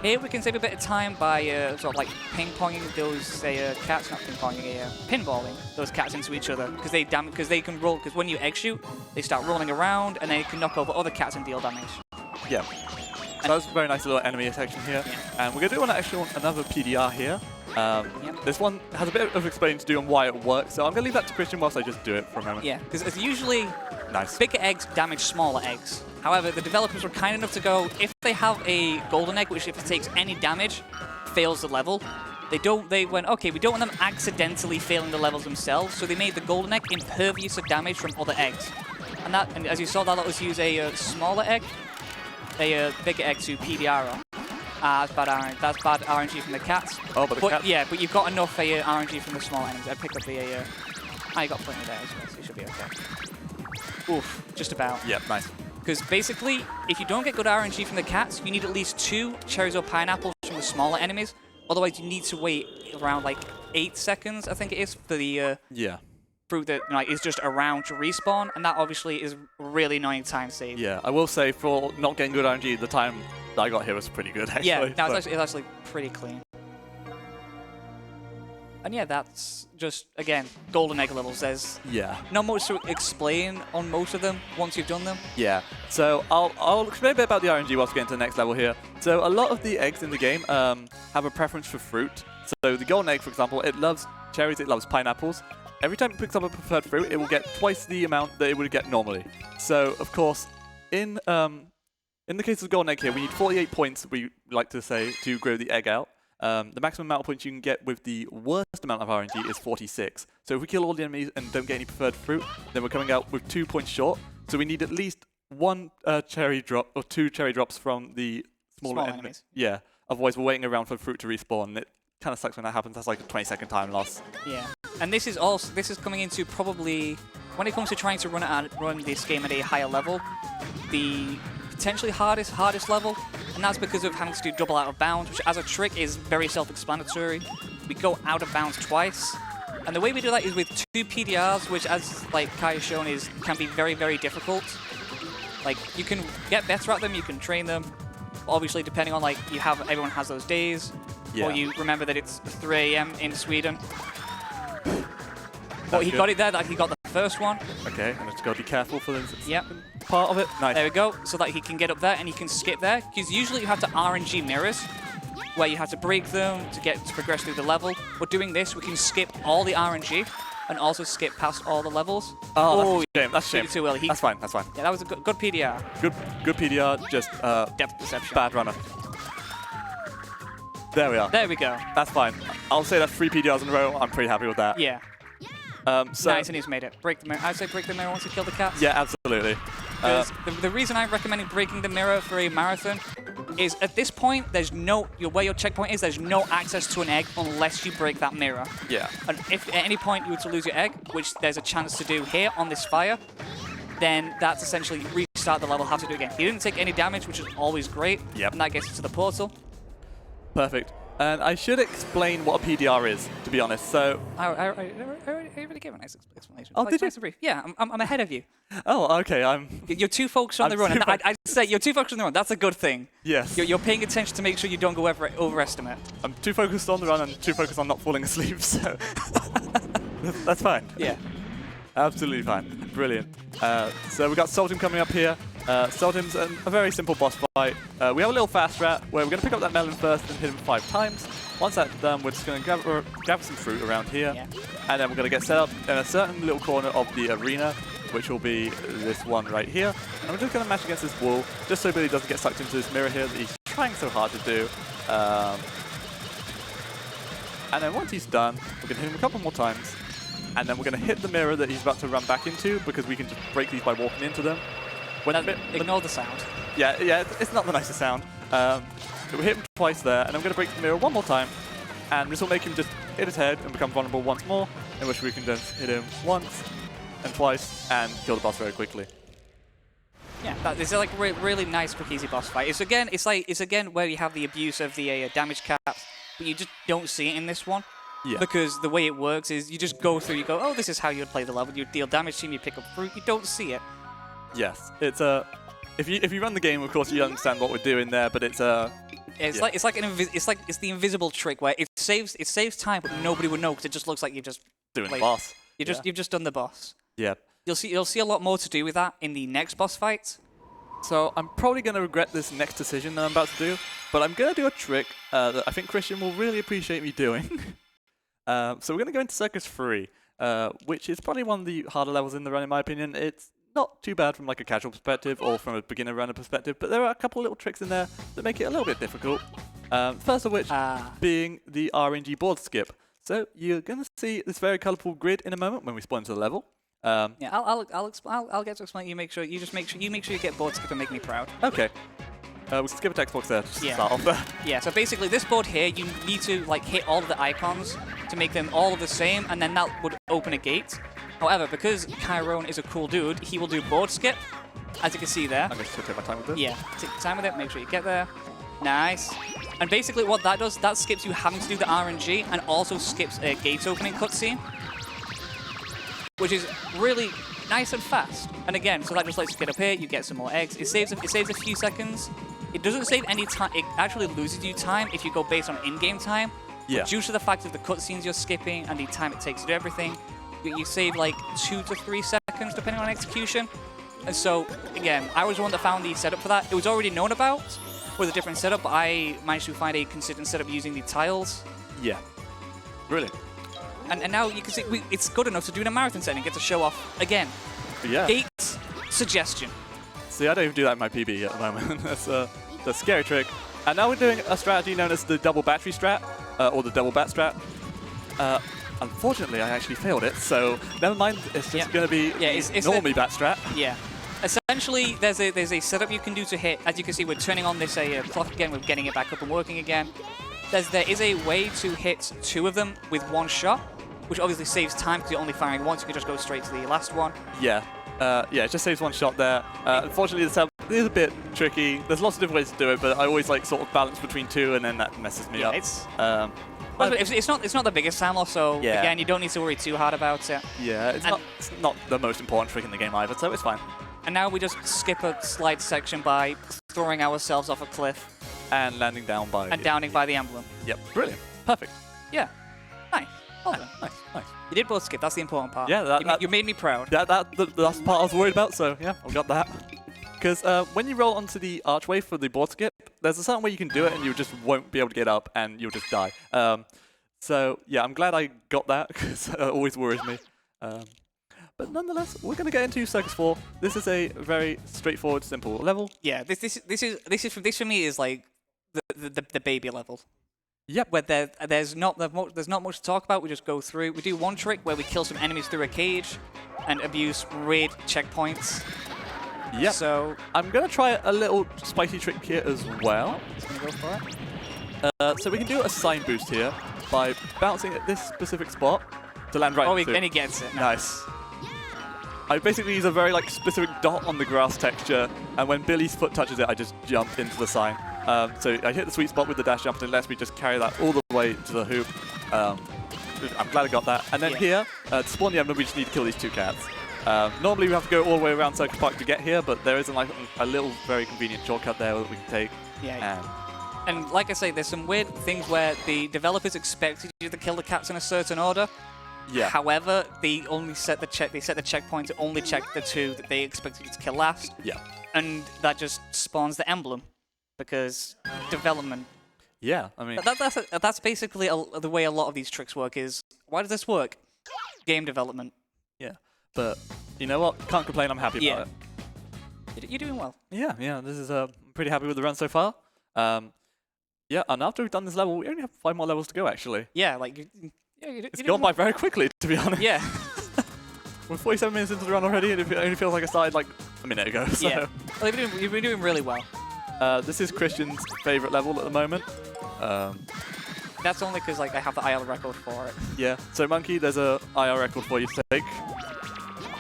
Here we can save a bit of time by sort of like ping-ponging those cats, not ping-ponging, pinballing those cats into each other because they can roll. Because when you egg shoot, they start rolling around and they can knock over other cats and deal damage. Yeah. So that's a very nice little enemy section here. Yeah. And we're going to do another PDR here. This one has a bit of explaining to do on why it works, so I'm going to leave that to Christian whilst I just do it for a moment. Yeah, because it's usually nice. Bigger eggs damage smaller eggs. However, the developers were kind enough to go, if they have a golden egg, which if it takes any damage, fails the level, They went, okay, we don't want them accidentally failing the levels themselves, so they made the golden egg impervious of damage from other eggs. And as you saw, that let us use a smaller egg, a bigger egg to PDR on. That's bad RNG from the cats. Oh, but the cats. Yeah, but you've got enough RNG from the small enemies. I picked up the you got plenty there as well, so you should be okay. Oof, just about. Yep, nice. Because basically, if you don't get good RNG from the cats, you need at least 2 cherries or pineapples from the smaller enemies. Otherwise, you need to wait around like 8 seconds, I think it is, for the fruit that is just around to respawn, and that obviously is really annoying time save. Yeah, I will say for not getting good RNG, the time that I got here was pretty good actually. Yeah, no, it's actually pretty clean. And yeah, that's just, again, golden egg levels. There's not much to explain on most of them once you've done them. Yeah, so I'll explain a bit about the RNG whilst we get into the next level here. So a lot of the eggs in the game have a preference for fruit. So the golden egg, for example, it loves cherries, it loves pineapples. Every time it picks up a preferred fruit, it will get twice the amount that it would get normally. So, of course, in the case of the golden egg here, we need 48 points, we like to say, to grow the egg out. The maximum amount of points you can get with the worst amount of RNG is 46. So if we kill all the enemies and don't get any preferred fruit, then we're coming out with 2 points short. So we need at least 1 cherry drop or 2 cherry drops from the smaller enemies. Yeah, otherwise we're waiting around for fruit to respawn. It kind of sucks when that happens. That's like a 20-second time loss. Yeah, and this is coming into probably, when it comes to trying to run this game at a higher level, the potentially hardest level, and that's because of having to do double out of bounds, which as a trick is very self-explanatory. We go out of bounds twice, and the way we do that is with 2 PDRs, which, as like Kai has shown, can be very, very difficult. Like, you can get better at them, you can train them, obviously depending on everyone has those days, or you remember that it's 3 AM in Sweden. But he got it there, he got the first one. Okay, and just got to be careful for this. Yep. Part of it. Nice. There we go, so that he can get up there and he can skip there. Because usually you have to RNG mirrors, where you have to break them to progress through the level. But doing this, we can skip all the RNG and also skip past all the levels. Oh, that's a shame. That's a shame. Too early. That's fine. That's fine. Yeah, that was a good PDR. Good PDR. Just depth perception. Bad runner. There we are. There we go. That's fine. I'll say that's 3 PDRs in a row. I'm pretty happy with that. Yeah. So nice, and he's made it. Break the mirror. I'd say break the mirror once you kill the cats. Yeah, absolutely. The reason I'm recommending breaking the mirror for a marathon is at this point, where your checkpoint is, there's no access to an egg unless you break that mirror. Yeah. And if at any point you were to lose your egg, which there's a chance to do here on this fire, then that's essentially restart the level, have to do it again. He didn't take any damage, which is always great. Yep. And that gets us to the portal. Perfect. And I should explain what a PDR is, to be honest. So I already gave a nice explanation. Oh, did you? Nice and brief. Yeah, I'm ahead of you. Oh, okay. You're too focused on the run. And I'd say you're too focused on the run. That's a good thing. Yes. You're paying attention to make sure you don't go overestimate. I'm too focused on the run and too focused on not falling asleep, so that's fine. Yeah. Absolutely fine. Brilliant. So we've got Sultan coming up here. Sultan's a very simple boss fight. We have a little fast strat where we're going to pick up that melon first and hit him 5 times. Once that's done, we're just going to gather some fruit around here. Yeah. And then we're going to get set up in a certain little corner of the arena, which will be this one right here. And we're just going to mash against this wall, just so Billy doesn't get sucked into this mirror here that he's trying so hard to do. And then once he's done, we're going to hit him a couple more times. And then we're going to hit the mirror that he's about to run back into, because we can just break these by walking into them. Ignore the sound. Yeah, it's not the nicest sound. We hit him twice there, and I'm going to break the mirror one more time. And this will make him just hit his head and become vulnerable once more, in which we can just hit him once and twice and kill the boss very quickly. Yeah, it's like a really nice, quick, easy boss fight. It's again where you have the abuse of the damage caps, but you just don't see it in this one. Yeah. Because the way it works is you just go through, you go, oh, this is how you'd play the level. You deal damage to him, you pick up fruit, you don't see it. Yes, it's if you run the game, of course, you understand what we're doing there, but it's it's the invisible trick where it saves time, but nobody would know because it just looks like you've just doing the boss. You've just done the boss. Yeah. You'll see a lot more to do with that in the next boss fight. So I'm probably going to regret this next decision that I'm about to do, but I'm going to do a trick that I think Christian will really appreciate me doing. So we're going to go into Circus 3, which is probably one of the harder levels in the run, in my opinion. It's not too bad from like a casual perspective or from a beginner runner perspective, but there are a couple of little tricks in there that make it a little bit difficult. First of which being the RNG board skip. So you're going to see this very colourful grid in a moment when we spawn into the level. Yeah, I'll get to explain. You make sure you get board skip and make me proud. Okay. We'll skip a text box there just to start off there. Yeah, so basically this board here, you need to like hit all of the icons to make them all the same, and then that would open a gate. However, because Kyrrone is a cool dude, he will do board skip, as you can see there. I'm going to take my time with this. Yeah, take your time with it, make sure you get there. Nice. And basically what that does, that skips you having to do the RNG and also skips a gate opening cutscene, which is really nice and fast. And again, so that just lets you get up here, you get some more eggs. It saves a few seconds. It doesn't save any time. It actually loses you time if you go based on in-game time. Yeah. But due to the fact of the cutscenes you're skipping and the time it takes to do everything, you save like 2 to 3 seconds depending on execution. And so, again, I was the one that found the setup for that. It was already known about with a different setup, but I managed to find a consistent setup using the tiles. Yeah. Brilliant. And now you can see it's good enough to do in a marathon setting. Get to show off again. Yeah. Gates suggestion. See, I don't even do that in my PB at the moment. That's a scary trick. And now we're doing a strategy known as the double battery strat, or the double bat strat. Unfortunately, I actually failed it, so never mind. It's just going to be normally bat strat. Yeah. Essentially, there's a setup you can do to hit. As you can see, we're turning on this clock again. We're getting it back up and working again. There is a way to hit 2 of them with 1 shot, which obviously saves time because you're only firing once. You can just go straight to the last one. Yeah. Yeah, it just saves 1 shot there. Unfortunately, the setup is a bit tricky. There's lots of different ways to do it, but I always like sort of balance between 2, and then that messes me up. It's not the biggest time loss, so again, you don't need to worry too hard about it. Yeah, it's not the most important trick in the game either, so it's fine. And now we just skip a slide section by throwing ourselves off a cliff. And landing down by... And downing by the emblem. Yep, brilliant. Perfect. Yeah. Nice. Well done. Nice. You did both skip, that's the important part. Yeah, you made me proud. That's the part I was worried about, so yeah, I got that. Because when you roll onto the archway for the board skip, there's a certain way you can do it and you just won't be able to get up and you'll just die. So yeah, I'm glad I got that because it always worries me. But nonetheless, we're going to get into Circus 4. This is a very straightforward, simple level. Yeah, this for me is like the baby level. Yep. Where there's not much to talk about. We just go through. We do one trick where we kill some enemies through a cage and abuse weird checkpoints. Yep. So I'm going to try a little spicy trick here as well. Just gonna go for it. So we can do a sign boost here by bouncing at this specific spot to land right into it. And he gets it. Nice. I basically use a very specific dot on the grass texture, and when Billy's foot touches it, I just jump into the sign. So I hit the sweet spot with the dash jump, and it lets me just carry that all the way to the hoop. I'm glad I got that. And then here, to spawn the emblem, we just need to kill these 2 cats. Normally we have to go all the way around Circus Park to get here, but there isn't a little very convenient shortcut there that we can take. Yeah. And like I say, there's some weird things where the developers expected you to kill the cats in a certain order. Yeah. However, they only set the checkpoint to only check the 2 that they expected you to kill last. Yeah. And that just spawns the emblem because development. Yeah, I mean that's basically the way a lot of these tricks work. Is why does this work? Game development. Yeah. But you know what? Can't complain. I'm happy about it. You're doing well. Yeah. This is pretty happy with the run so far. Yeah, and after we've done this level, we only have 5 more levels to go. Actually. Yeah, it's gone by very quickly, to be honest. Yeah. We're 47 minutes into the run already, and it only feels like I started a minute ago. So. Yeah. Well, you've been doing really well. This is Christian's favourite level at the moment. That's only because I have the IL record for it. Yeah. So Monkey, there's a IL record for you to take.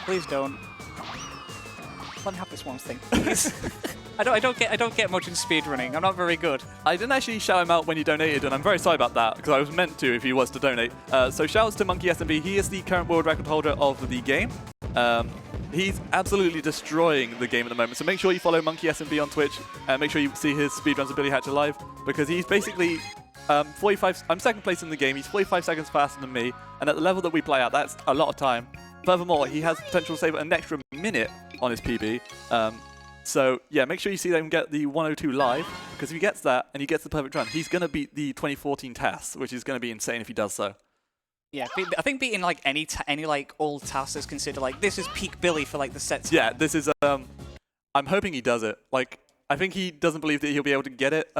Please don't. Let me have this one thing, please. I don't get much in speedrunning. I'm not very good. I didn't actually shout him out when you donated, and I'm very sorry about that because I was meant to if he was to donate. So shouts to Monkey SMB. He is the current world record holder of the game. He's absolutely destroying the game at the moment. So make sure you follow Monkey SMB on Twitch and make sure you see his speedruns of Billy Hatcher live because he's basically 45. I'm second place in the game. He's 45 seconds faster than me, and at the level that we play at, that's a lot of time. Furthermore, he has potential to save an extra minute on his PB. So yeah, make sure you see them get the 102 live because if he gets that and he gets the perfect run, he's gonna beat the 2014 TAS, which is gonna be insane if he does so. Yeah, I think beating any old TAS is considered this is peak Billy for the sets. Yeah, this is. I'm hoping he does it. I think he doesn't believe that he'll be able to get it.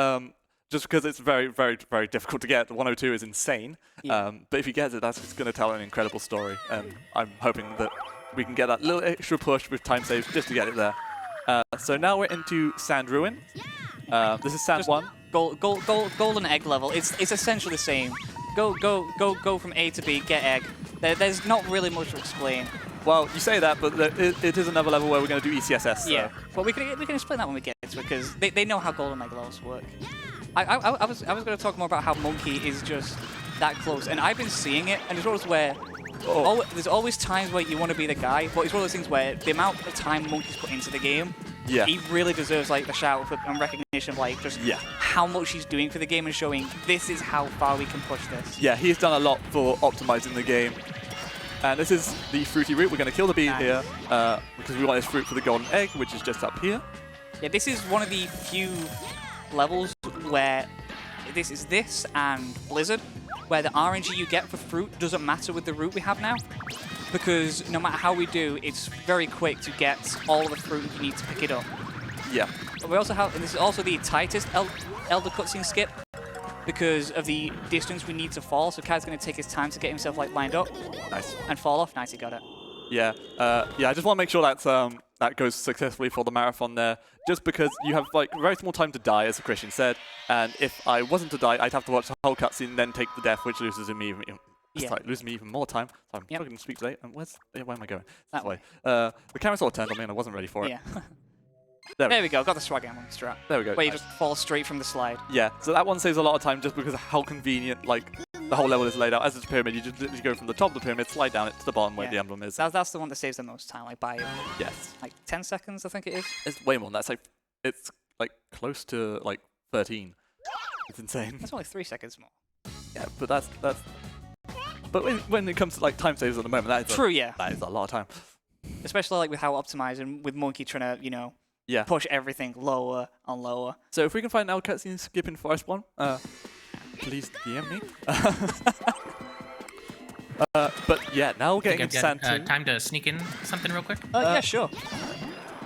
just because it's very, very, very difficult to get. The 102 is insane. Yeah. But if he gets it, that's just going to tell an incredible story. And I'm hoping that we can get that little extra push with time saves just to get it there. So now we're into Sand Ruin. This is Sand 1. Golden egg level. It's essentially the same. Go from A to B, get egg. There's not really much to explain. Well, you say that, but it is another level where we're going to do ECSS. So. Yeah, but we can explain that when we get to it, because they know how golden egg levels work. I was going to talk more about how Monkey is just that close, and I've been seeing it, and there's always where there's always times where you want to be the guy, but it's one of those things where the amount of time Monkey's put into the game, he really deserves like the shout and recognition of like just how much he's doing for the game and showing this is how far we can push this. Yeah, he's done a lot for optimizing the game. And this is the fruity route. We're going to kill the bee here because we want this fruit for the golden egg, which is just up here. Yeah, this is one of the few levels where this and Blizzard, where the RNG you get for fruit doesn't matter with the route we have now. Because no matter how we do, it's very quick to get all the fruit you need to pick it up. Yeah. But we also have, and this is also the tightest Elder cutscene skip, because of the distance we need to fall. So Kai's going to take his time to get himself like lined up. Nice. And fall off. Nice, he got it. Yeah. I just want to make sure that's, that goes successfully for the marathon there, just because you have like very small time to die, as Christian said. And if I wasn't to die, I'd have to watch the whole cutscene and then take the death, which loses me even more time. So I'm not going to speak today. And where am I going? This way. The camera sort of turned on me and I wasn't ready for it. Yeah. There we go. Got the swag ammo strat. There we go. Where you just fall straight from the slide. Yeah, so that one saves a lot of time just because of how convenient like the whole level is laid out. As it's a pyramid, you just literally go from the top of the pyramid, slide down it to the bottom where the emblem is. That's the one that saves the most time, like by like 10 seconds, I think it is. It's way more than that. It's like close to like 13. It's insane. That's only 3 seconds more. Yeah, but that's. But when it comes to like time saves at the moment, that is that is a lot of time. Especially like with how optimized and with Monkey trying to push everything lower and lower. So if we can find now cutscene skipping Forest 1, please DM me. But yeah, now we're getting into Sand 2. Time to sneak in something real quick? Yeah, sure.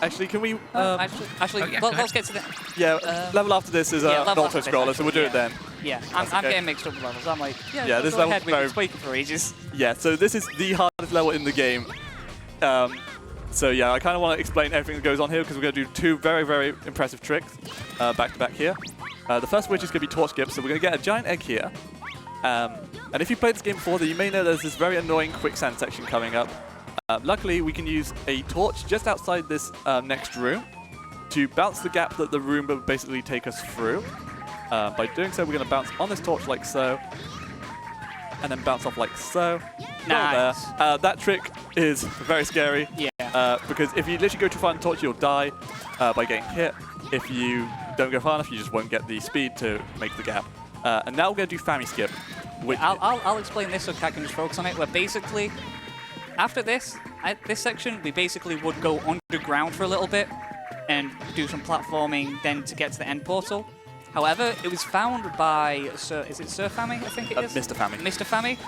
Actually, can we... let's get to the... Yeah, level after this is an auto-scroller, so we'll do it then. Yeah, I'm getting mixed up with levels. I'm like, this level we've been speaking for ages. Yeah, so this is the hardest level in the game. So yeah, I kind of want to explain everything that goes on here because we're going to do two very, very impressive tricks back to back here. The first of which is going to be torch skip, so we're going to get a giant egg here. And if you played this game before, then you may know there's this very annoying quicksand section coming up. Luckily, we can use a torch just outside this next room to bounce the gap that the room will basically take us through. By doing so, we're going to bounce on this torch like so, and then bounce off like so. Nice. That trick is very scary. Yeah. Because if you literally go too far in the torch, you'll die by getting hit. If you don't go far enough, you just won't get the speed to make the gap. And now we're going to do Fammy Skip. I'll explain this so Kat can just focus on it. Where basically, after this section, we basically would go underground for a little bit and do some platforming, then to get to the end portal. However, it was found by Sir Fammy, I think it is? Mr. Fammy. Mr. Fammy,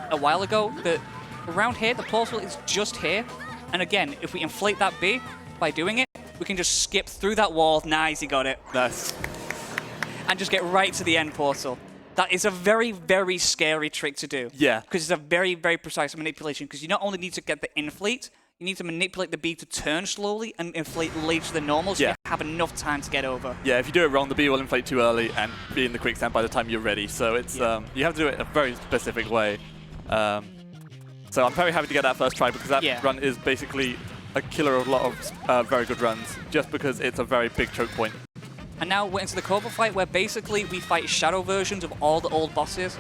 a while ago, that around here, the portal is just here. And again, if we inflate that B by doing it, we can just skip through that wall. Nice, he got it. Nice. And just get right to the end portal. That is a very, very scary trick to do. Yeah. Because it's a very, very precise manipulation. Because you not only need to get the inflate, you need to manipulate the bee to turn slowly and inflate later to the normal, so you have enough time to get over. Yeah, if you do it wrong, the bee will inflate too early and be in the quicksand by the time you're ready. So it's you have to do it a very specific way. So I'm very happy to get that first try because that run is basically a killer of a lot of very good runs, just because it's a very big choke point. And now we're into the Cobra fight, where basically we fight shadow versions of all the old bosses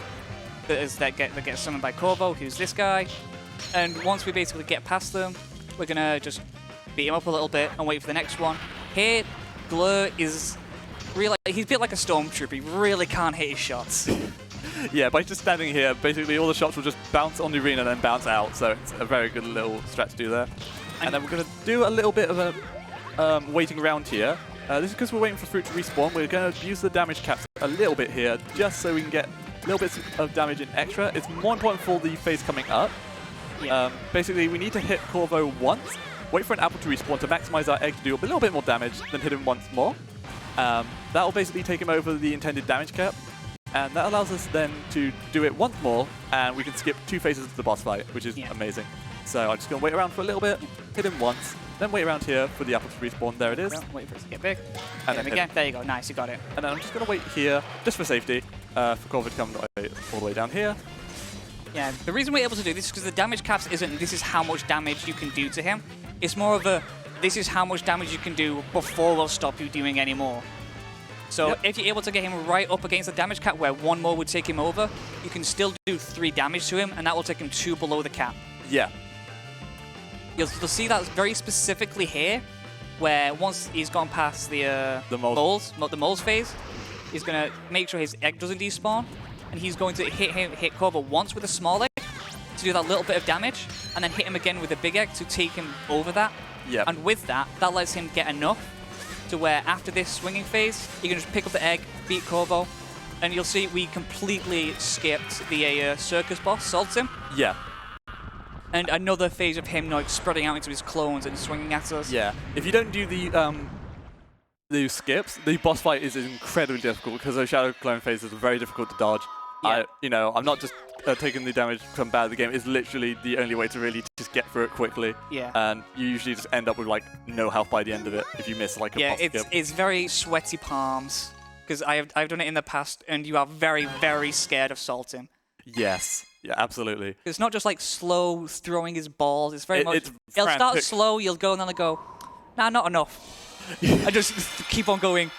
that get summoned by Corvo, who's this guy. And once we basically get past them, we're going to just beat him up a little bit and wait for the next one. Here, Glur is really... He's a bit like a stormtrooper. He really can't hit his shots. Yeah, by just standing here, basically all the shots will just bounce on the arena and then bounce out. So it's a very good little strat to do there. And then we're going to do a little bit of a waiting around here. This is because we're waiting for fruit to respawn. We're going to use the damage caps a little bit here, just so we can get little bits of damage in extra. It's more important for the phase coming up. Yeah. Basically, we need to hit Corvo once, wait for an apple to respawn to maximize our egg to do a little bit more damage, then hit him once more. That will basically take him over the intended damage cap, and that allows us then to do it once more, and we can skip 2 phases of the boss fight, which is amazing. So I'm just going to wait around for a little bit, hit him once, then wait around here for the apple to respawn. There it is. Wait for it to get big. And Hit him again. There you go. Nice, you got it. And then I'm just going to wait here, just for safety, for Corvid to come all the way down here. Yeah, the reason we're able to do this is because the damage caps isn't this is how much damage you can do to him. It's more of a this is how much damage you can do before we'll stop you doing any more. So if you're able to get him right up against the damage cap where 1 more would take him over, you can still do 3 damage to him, and that will take him 2 below the cap. Yeah. You'll see that very specifically here, where once he's gone past the moles phase, he's going to make sure his egg doesn't despawn, and he's going to hit Corvo once with a small egg to do that little bit of damage, and then hit him again with a big egg to take him over that. Yep. And with that, that lets him get enough to where after this swinging phase, you can just pick up the egg, beat Corvo, and you'll see we completely skipped the circus boss, Sultim. Yeah. And another phase of him like spreading out into his clones and swinging at us. Yeah. If you don't do the skips, the boss fight is incredibly difficult because those shadow clone phases are very difficult to dodge. Yeah. I'm not just taking the damage from bad at the game. It's literally the only way to really just get through it quickly. Yeah. And you usually just end up with like no health by the end of it if you miss like a boss skip. It's very sweaty palms because I've done it in the past, and you are very, very scared of Sultim. Yes. Yeah, absolutely. It's not just like slow throwing his balls. It's very much. It's It'll start frantic. slow. You'll go and then go, nah, not enough. I just keep on going.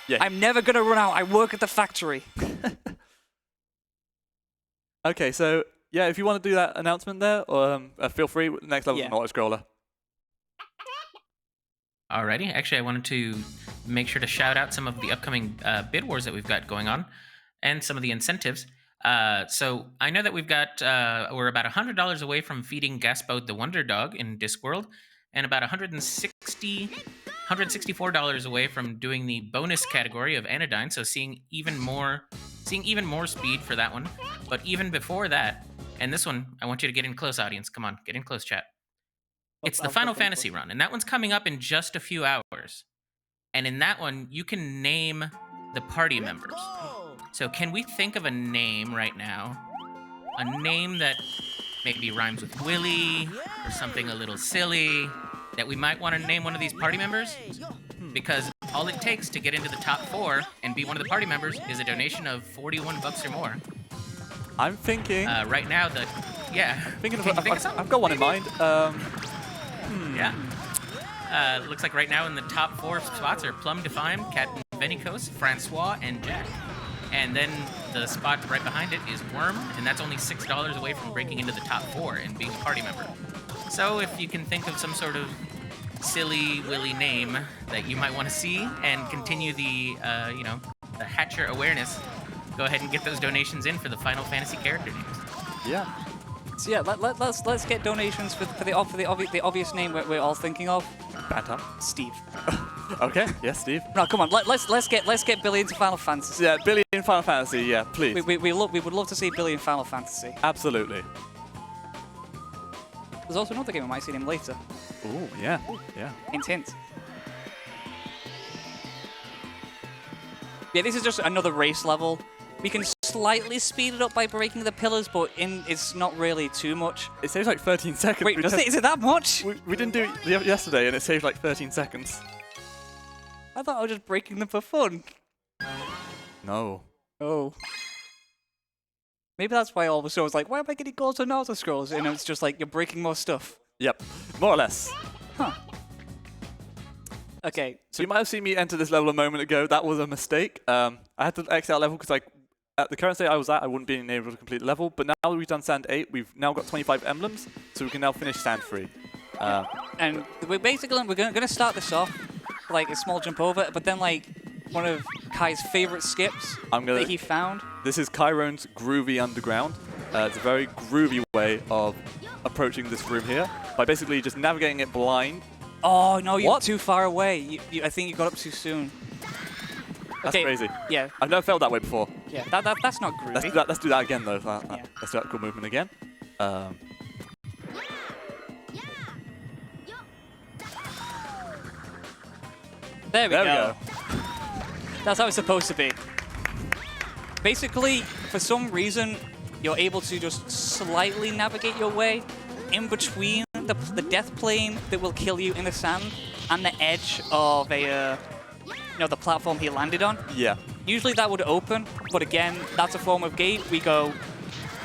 Yeah. I'm never gonna run out. I work at the factory. Okay, so yeah, if you want to do that announcement there, or feel free. Next level is an auto scroller. Alrighty. Actually, I wanted to make sure to shout out some of the upcoming bid wars that we've got going on, and some of the incentives. So I know that we've got we're about $100 away from feeding Gasboat the Wonder Dog in Discworld, and about $164 away from doing the bonus category of Anodyne. So seeing even more speed for that one. But even before that, and this one, I want you to get in close, audience. Come on, get in close, chat. It's the Final Fantasy run, and that one's coming up in just a few hours. And in that one, you can name the party members. So can we think of a name right now? A name that maybe rhymes with Willy, or something a little silly, that we might want to name one of these party members? Because all it takes to get into the top 4 and be one of the party members is a donation of $41 or more. I'm thinking. Right now, Thinking of. Can you think of something? I've got one in mind. Yeah. Looks like right now in the top 4 spots are Plum Define, Captain Venicos, Francois, and Jack. And then the spot right behind it is Worm, and that's only $6 away from breaking into the top 4 and being a party member. So if you can think of some sort of silly Willy name that you might want to see and continue the the Hatcher awareness, go ahead and get those donations in for the Final Fantasy character names. Yeah. So yeah, let's get donations for the obvious name we're all thinking of. Bantam. Steve. Okay. Yes, Steve. No, come on. Let's get Billy into Final Fantasy. Yeah, Billy in Final Fantasy. Yeah, please. We would love to see Billy in Final Fantasy. Absolutely. There's also another game I might see him later. Ooh, yeah. Yeah. Hint, hint. Yeah, this is just another race level. We can slightly speed it up by breaking the pillars, but it's not really too much. It saves like 13 seconds. Wait, is it that much? We didn't do it yesterday, and it saved like 13 seconds. I thought I was just breaking them for fun. No. Oh. Maybe that's why all of a sudden I was like, why am I getting goals on auto scrolls? And it's just like, you're breaking more stuff. Yep. More or less. Huh. Okay. So you might have seen me enter this level a moment ago. That was a mistake. I had to exit out level because at the current state I was at, I wouldn't be able to complete the level. But now that we've done Sand 8, we've now got 25 emblems, so we can now finish Sand 3. And we're going to start this off like a small jump over, but then like one of Kai's favorite skips that he found. This is Kyrrone's Groovy Underground. It's a very groovy way of approaching this room here by basically just navigating it blind. Oh no, you're too far away. I think you got up too soon. That's crazy. Yeah. I've never felt that way before. Yeah, that's not groovy. Let's do that again though. Let's do that cool movement again. There we go. That's how it's supposed to be. Basically, for some reason, you're able to just slightly navigate your way in between the death plane that will kill you in the sand and the edge of a, the platform he landed on. Yeah. Usually that would open, but again, that's a form of gate. We go,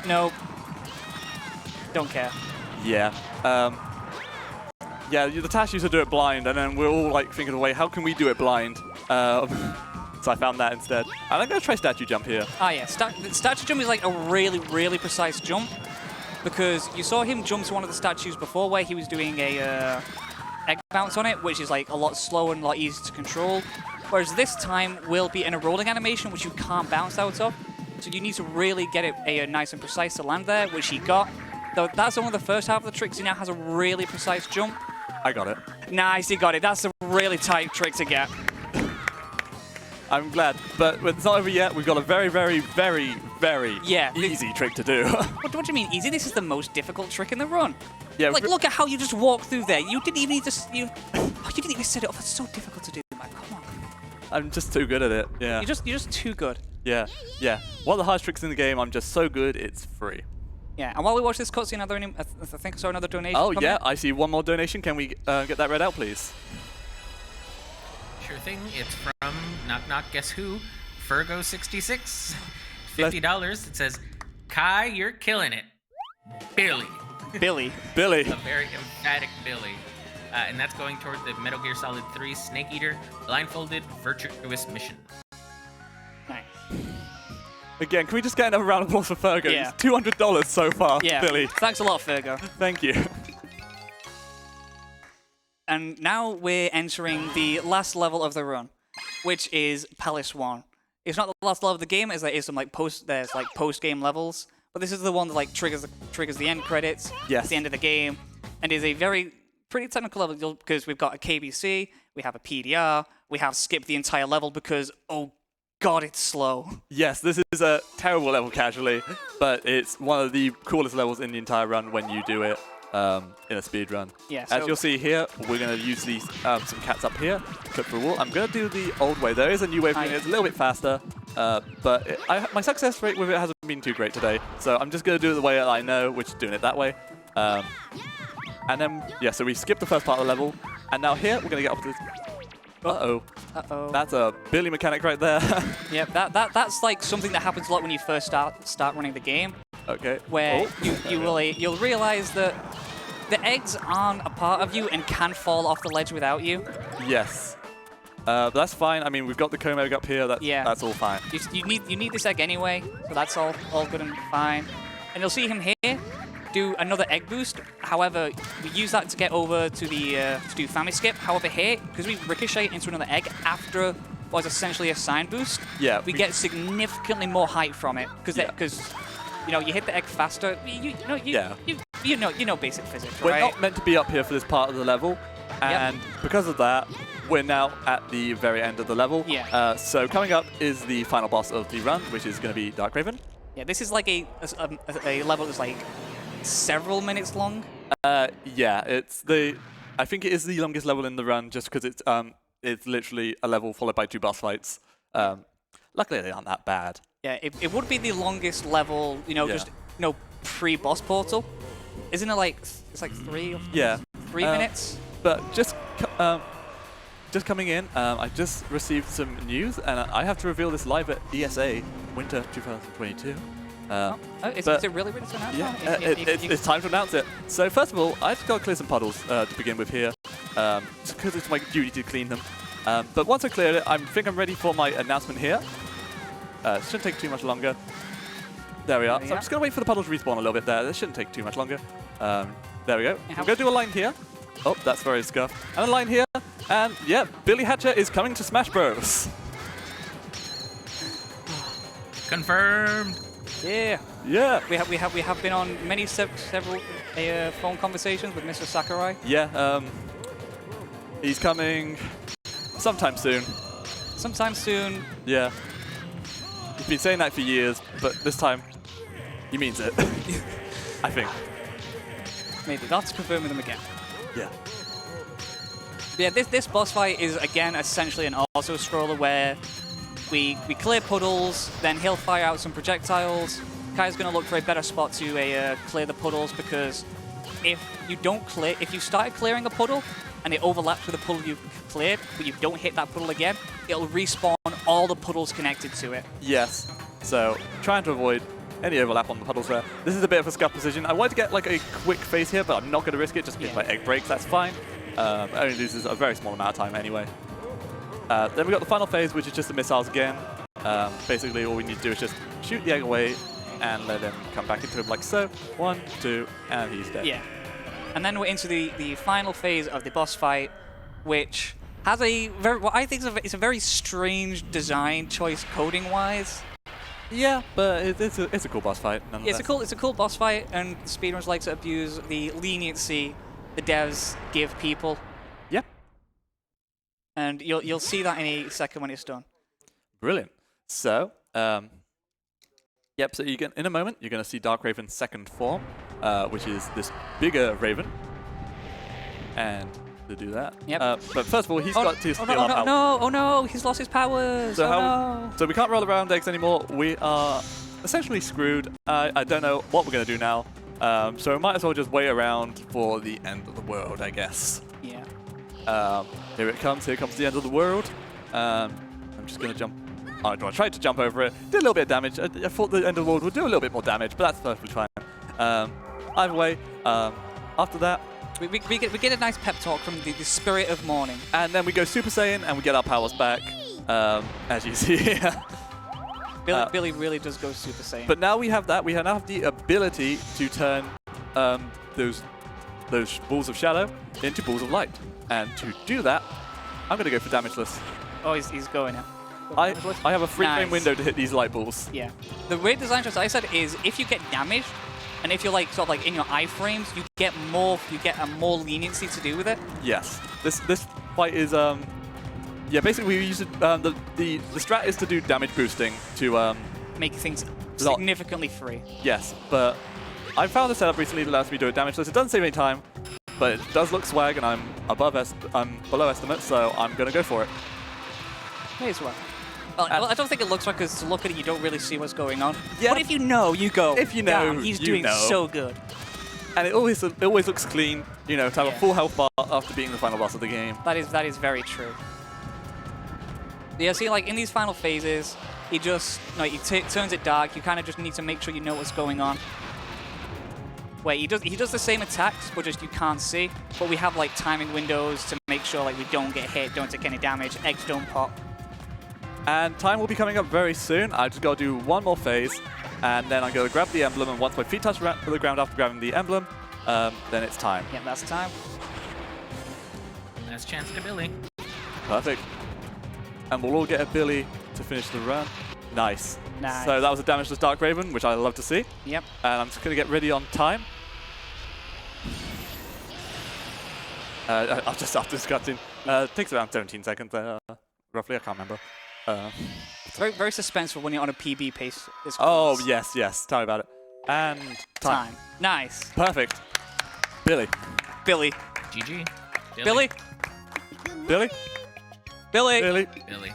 no, don't care. Yeah. Yeah, the Tash used to do it blind, and then we're all like thinking away, how can we do it blind? So I found that instead. And I'm going to try statue jump here. Ah, yeah. Statue jump is like a really, really precise jump, because you saw him jump to one of the statues before where he was doing a egg bounce on it, which is like a lot slower and a lot easier to control. Whereas this time will be in a rolling animation, which you can't bounce out of. So you need to really get it nice and precise to land there, which he got. Though that's only the first half of the tricks. He now has a really precise jump. I got it. Nice, he got it. That's a really tight trick to get. I'm glad, but it's not over yet. We've got a very, very, very, very Yeah, easy trick to do. What do you mean easy? This is the most difficult trick in the run. Yeah, Like, look at how you just walked through there. You didn't even need to. You didn't even set it up. It's so difficult to do, man. Come on. I'm just too good at it. Yeah. You're just too good. Yeah. Yeah. One of the hardest tricks in the game. I'm just so good. It's free. Yeah. And while we watch this cutscene, I think I saw another donation. Oh come yeah, in. I see one more donation. Can we get that read out, please? Sure thing. It's from Knock Knock Guess Who, Fergo66. $50. It says, Kai, you're killing it. Billy. Billy. Billy. A very emphatic Billy. And that's going toward the Metal Gear Solid 3 Snake Eater Blindfolded Virtuous Mission. Nice. Again, can we just get another round of applause for Fergo? Yeah. It's $200 so far, Yeah. Billy. Thanks a lot, Fergo. Thank you. And now we're entering the last level of the run, which is Palace 1. It's not the last level of the game, as there is some post-game levels, but this is the one that like triggers the end credits. Yes. It's the end of the game, and is a pretty technical level because we've got a KBC, we have a PDR, we have skipped the entire level because oh god, it's slow. Yes, this is a terrible level casually, but it's one of the coolest levels in the entire run when you do it in a speed run. Yeah, As you'll see here, we're going to use these some cats up here, clip through a wall. I'm going to do the old way. There is a new way of doing it. It's a little bit faster, but my success rate with it hasn't been too great today. So I'm just going to do it the way that I know, which is doing it that way. And then, yeah, so we skipped the first part of the level. And now here, we're going to get up to this. Uh-oh. Uh-oh. That's a Billy mechanic right there. Yeah, that's like something that happens a lot when you first start running the game. Okay. Where you'll realize that the eggs aren't a part of you and can fall off the ledge without you. Yes. But that's fine. I mean, we've got the comb egg up here. That's all fine. You need this egg anyway, so that's all good and fine. And you'll see him here do another egg boost. However, we use that to get over to the to do family skip. However, here, because we ricochet into another egg after what was essentially a sign boost, yeah, we get significantly more height from it because you hit the egg faster. You know basic physics, We're right? not meant to be up here for this part of the level, and because of that, we're now at the very end of the level. Yeah. So coming up is the final boss of the run, which is going to be Dark Raven. Yeah, this is like a level that's like several minutes long. Yeah, I think it is the longest level in the run, just because it's literally a level followed by 2 boss fights. Luckily, they aren't that bad. Yeah, it would be the longest level, just pre-boss portal. Isn't it like it's like 3 or 3 minutes? But just coming in, I just received some news, and I have to reveal this live at ESA Winter 2022. Is it really to announce? Yeah, it's time to announce it. So first of all, I just got to clear some puddles to begin with here, because it's my duty to clean them. But once I cleared it, I think I'm ready for my announcement here. It shouldn't take too much longer. There we are. So I'm just going to wait for the puddles to respawn a little bit there. This shouldn't take too much longer. There we go. I'm going to do a line here. Oh, that's very scuffed. And a line here. And yeah, Billy Hatcher is coming to Smash Bros. Confirmed. Yeah. Yeah. We have been on many several phone conversations with Mr. Sakurai. Yeah. He's coming sometime soon. Sometime soon. Yeah. He's been saying that for years, but this time he means it. I think. Maybe. I'll have to confirm with him again. Yeah. Yeah, this boss fight is, again, essentially an auto-scroller where we clear puddles, then he'll fire out some projectiles. Kai's going to look for a better spot to clear the puddles, because if you started clearing a puddle and it overlaps with the puddle you've cleared, but you don't hit that puddle again, it'll respawn all the puddles connected to it. Yes. So trying to avoid any overlap on the puddles there. This is a bit of a scuff position. I wanted to get like a quick phase here, but I'm not going to risk it just in case my egg breaks. That's fine. It only loses a very small amount of time anyway. Then we got the final phase, which is just the missiles again. Basically, all we need to do is just shoot the egg away and let him come back into him like so. 1, 2, and he's dead. Yeah. And then we're into the final phase of the boss fight, which has what I think is a very strange design choice coding-wise. Yeah, but it's a cool boss fight. Yeah, it's a cool boss fight, and speedrunners like to abuse the leniency the devs give people. Yeah. And you'll see that in a second when it's done. Brilliant. So, yep. So in a moment you're going to see Dark Raven's second form, which is this bigger Raven. And to do that, yep. But first of all, he's got to steal our power. Oh no, he's lost his powers. So so we can't roll around eggs anymore. We are essentially screwed. I don't know what we're going to do now. So we might as well just wait around for the end of the world, I guess. Yeah. Here it comes. Here comes the end of the world. I'm just going to jump. I tried to jump over it. Did a little bit of damage. I thought the end of the world would do a little bit more damage, but that's perfectly fine. Either way, after that, we get a nice pep talk from the spirit of morning. And then we go Super Saiyan and we get our powers back, as you see here. Billy really does go Super Saiyan. But now we have that. We now have the ability to turn those balls of shadow into balls of light. And to do that, I'm going to go for damageless. Oh, he's going now. I have a free frame Nice. window to hit these light balls. Yeah. The weird design choice I said is if you get damaged, and if you're like sort of like in your iframes, you get a more leniency to do with it. Yes. This fight is yeah, basically we use it, the strat is to do damage boosting to Make things significantly free. Yes, but I found a setup recently that allows me to do it damageless. It doesn't save any time, but it does look swag, and I'm below estimate, so I'm gonna go for it. May as well. Well, I don't think it looks like, because to look at it, you don't really see what's going on. Yeah. But if you know, you go. If you know, damn, he's you doing know. so good. And it always looks clean, you know, to have a Yeah. full health bar after being the final boss of the game. That is very true. Yeah, see, like in these final phases, he just he turns it dark. You kind of just need to make sure you know what's going on. Where he does the same attacks, but just you can't see. But we have like timing windows to make sure like we don't get hit, don't take any damage, eggs don't pop. And time will be coming up very soon. I just got to do one more phase, and then I'm going to grab the emblem, and once my feet touch the ground after grabbing the emblem, then it's time. Yeah, that's time. Last chance to Billy. Perfect. And we'll all get a Billy to finish the run. Nice. Nice. So that was a damageless Dark Raven, which I love to see. Yep. And I'm just going to get ready on time. I'll just after this cutscene. It takes around 17 seconds, roughly. I can't remember. It's very, very suspenseful when you're on a PB pace. Oh, yes. Tell me about it. And time. Nice. Perfect. Billy. Billy. GG. Billy. Billy? Billy. Billy? Billy.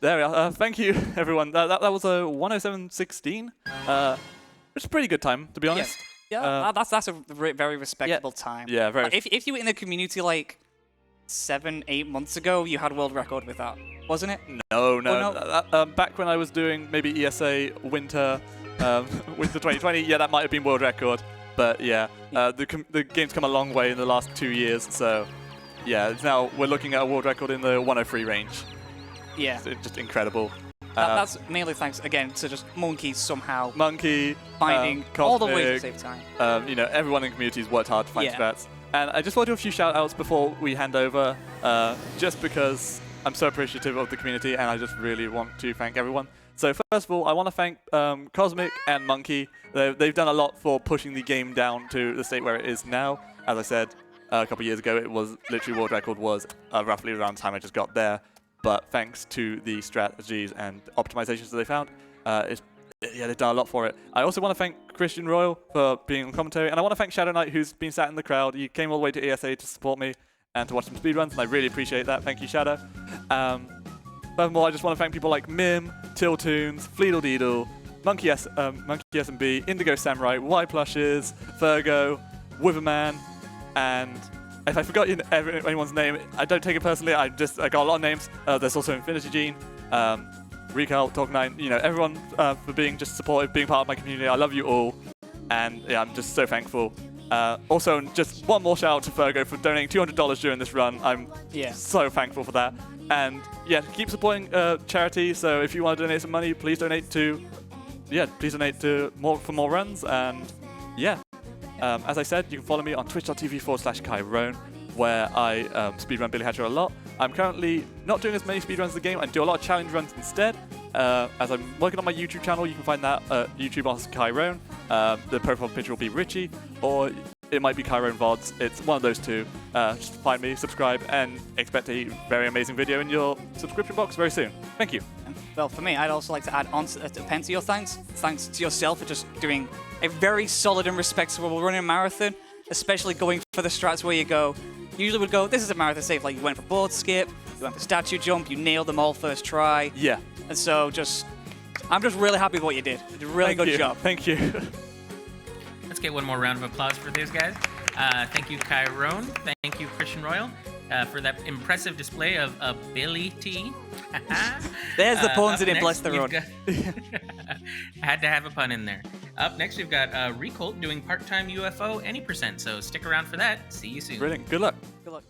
There we are. Thank you, everyone. That was a 107.16, which is a pretty good time, to be honest. Yeah, that's a very respectable time. Yeah, very. Like, if you were in the community like 7-8 months ago, you had world record with that, wasn't it? No. no. Back when I was doing maybe ESA Winter 2020, yeah, that might have been world record. But yeah, the game's come a long way in the last 2 years, so yeah, now we're looking at a world record in the 103 range. Yeah. It's just incredible. That's mainly thanks, again, to just Monkey somehow Monkey, finding all the ways to save time. You know, everyone in the community has worked hard to find strats. And I just want to do a few shout-outs before we hand over, just because I'm so appreciative of the community, and I just really want to thank everyone. So first of all, I want to thank Cosmic and Monkey. They've done a lot for pushing the game down to the state where it is now. As I said, a couple of years ago, it was literally world record was roughly around the time I just got there. But thanks to the strategies and optimizations that they found, they've done a lot for it. I also want to thank Christian Royal for being on commentary, and I want to thank Shadow Knight, who's been sat in the crowd. He came all the way to ESA to support me and to watch some speedruns, and I really appreciate that. Thank you, Shadow. Furthermore, I just want to thank people like Mim, Tiltoons, Fleedledeedle, Monkey S&B, Indigo Samurai, Y Plushes, Virgo, Witherman, and if I forgot anyone's name, I don't take it personally. I got a lot of names. There's also Infinity Gene, Recal, Talk9, everyone for being just supportive, being part of my community. I love you all, and yeah, I'm just so thankful. Also, just one more shout out to Virgo for donating $200 during this run. I'm so thankful for that. And yeah, keep supporting charity. So if you want to donate some money, please donate to for more runs. And yeah, as I said, you can follow me on twitch.tv/kyrrone, where I speedrun Billy Hatcher a lot. I'm currently not doing as many speedruns of the game. I do a lot of challenge runs instead. As I'm working on my YouTube channel, you can find that at YouTube on Kyrrone. The profile picture will be Richie, or it might be Kyrrone VODs. It's one of those two. Just find me, subscribe, and expect a very amazing video in your subscription box very soon. Thank you. Well, for me, I'd also like to add on to pen to your thanks. Thanks to yourself for just doing a very solid and respectable running a marathon, especially going for the strats where you go. Usually would go, this is a marathon safe, like you went for board skip, you went for statue jump, you nailed them all first try. Yeah. And so I'm just really happy with what you did. You did a really good job. Thank you. Let's get one more round of applause for these guys. Thank you, Kyrrone. Thank you, Christian Royal, for that impressive display of ability. There's the puns that didn't bless next the road. I had to have a pun in there. Up next, we've got Recolt doing part-time UFO any %, so stick around for that. See you soon. Brilliant. Good luck. Good luck.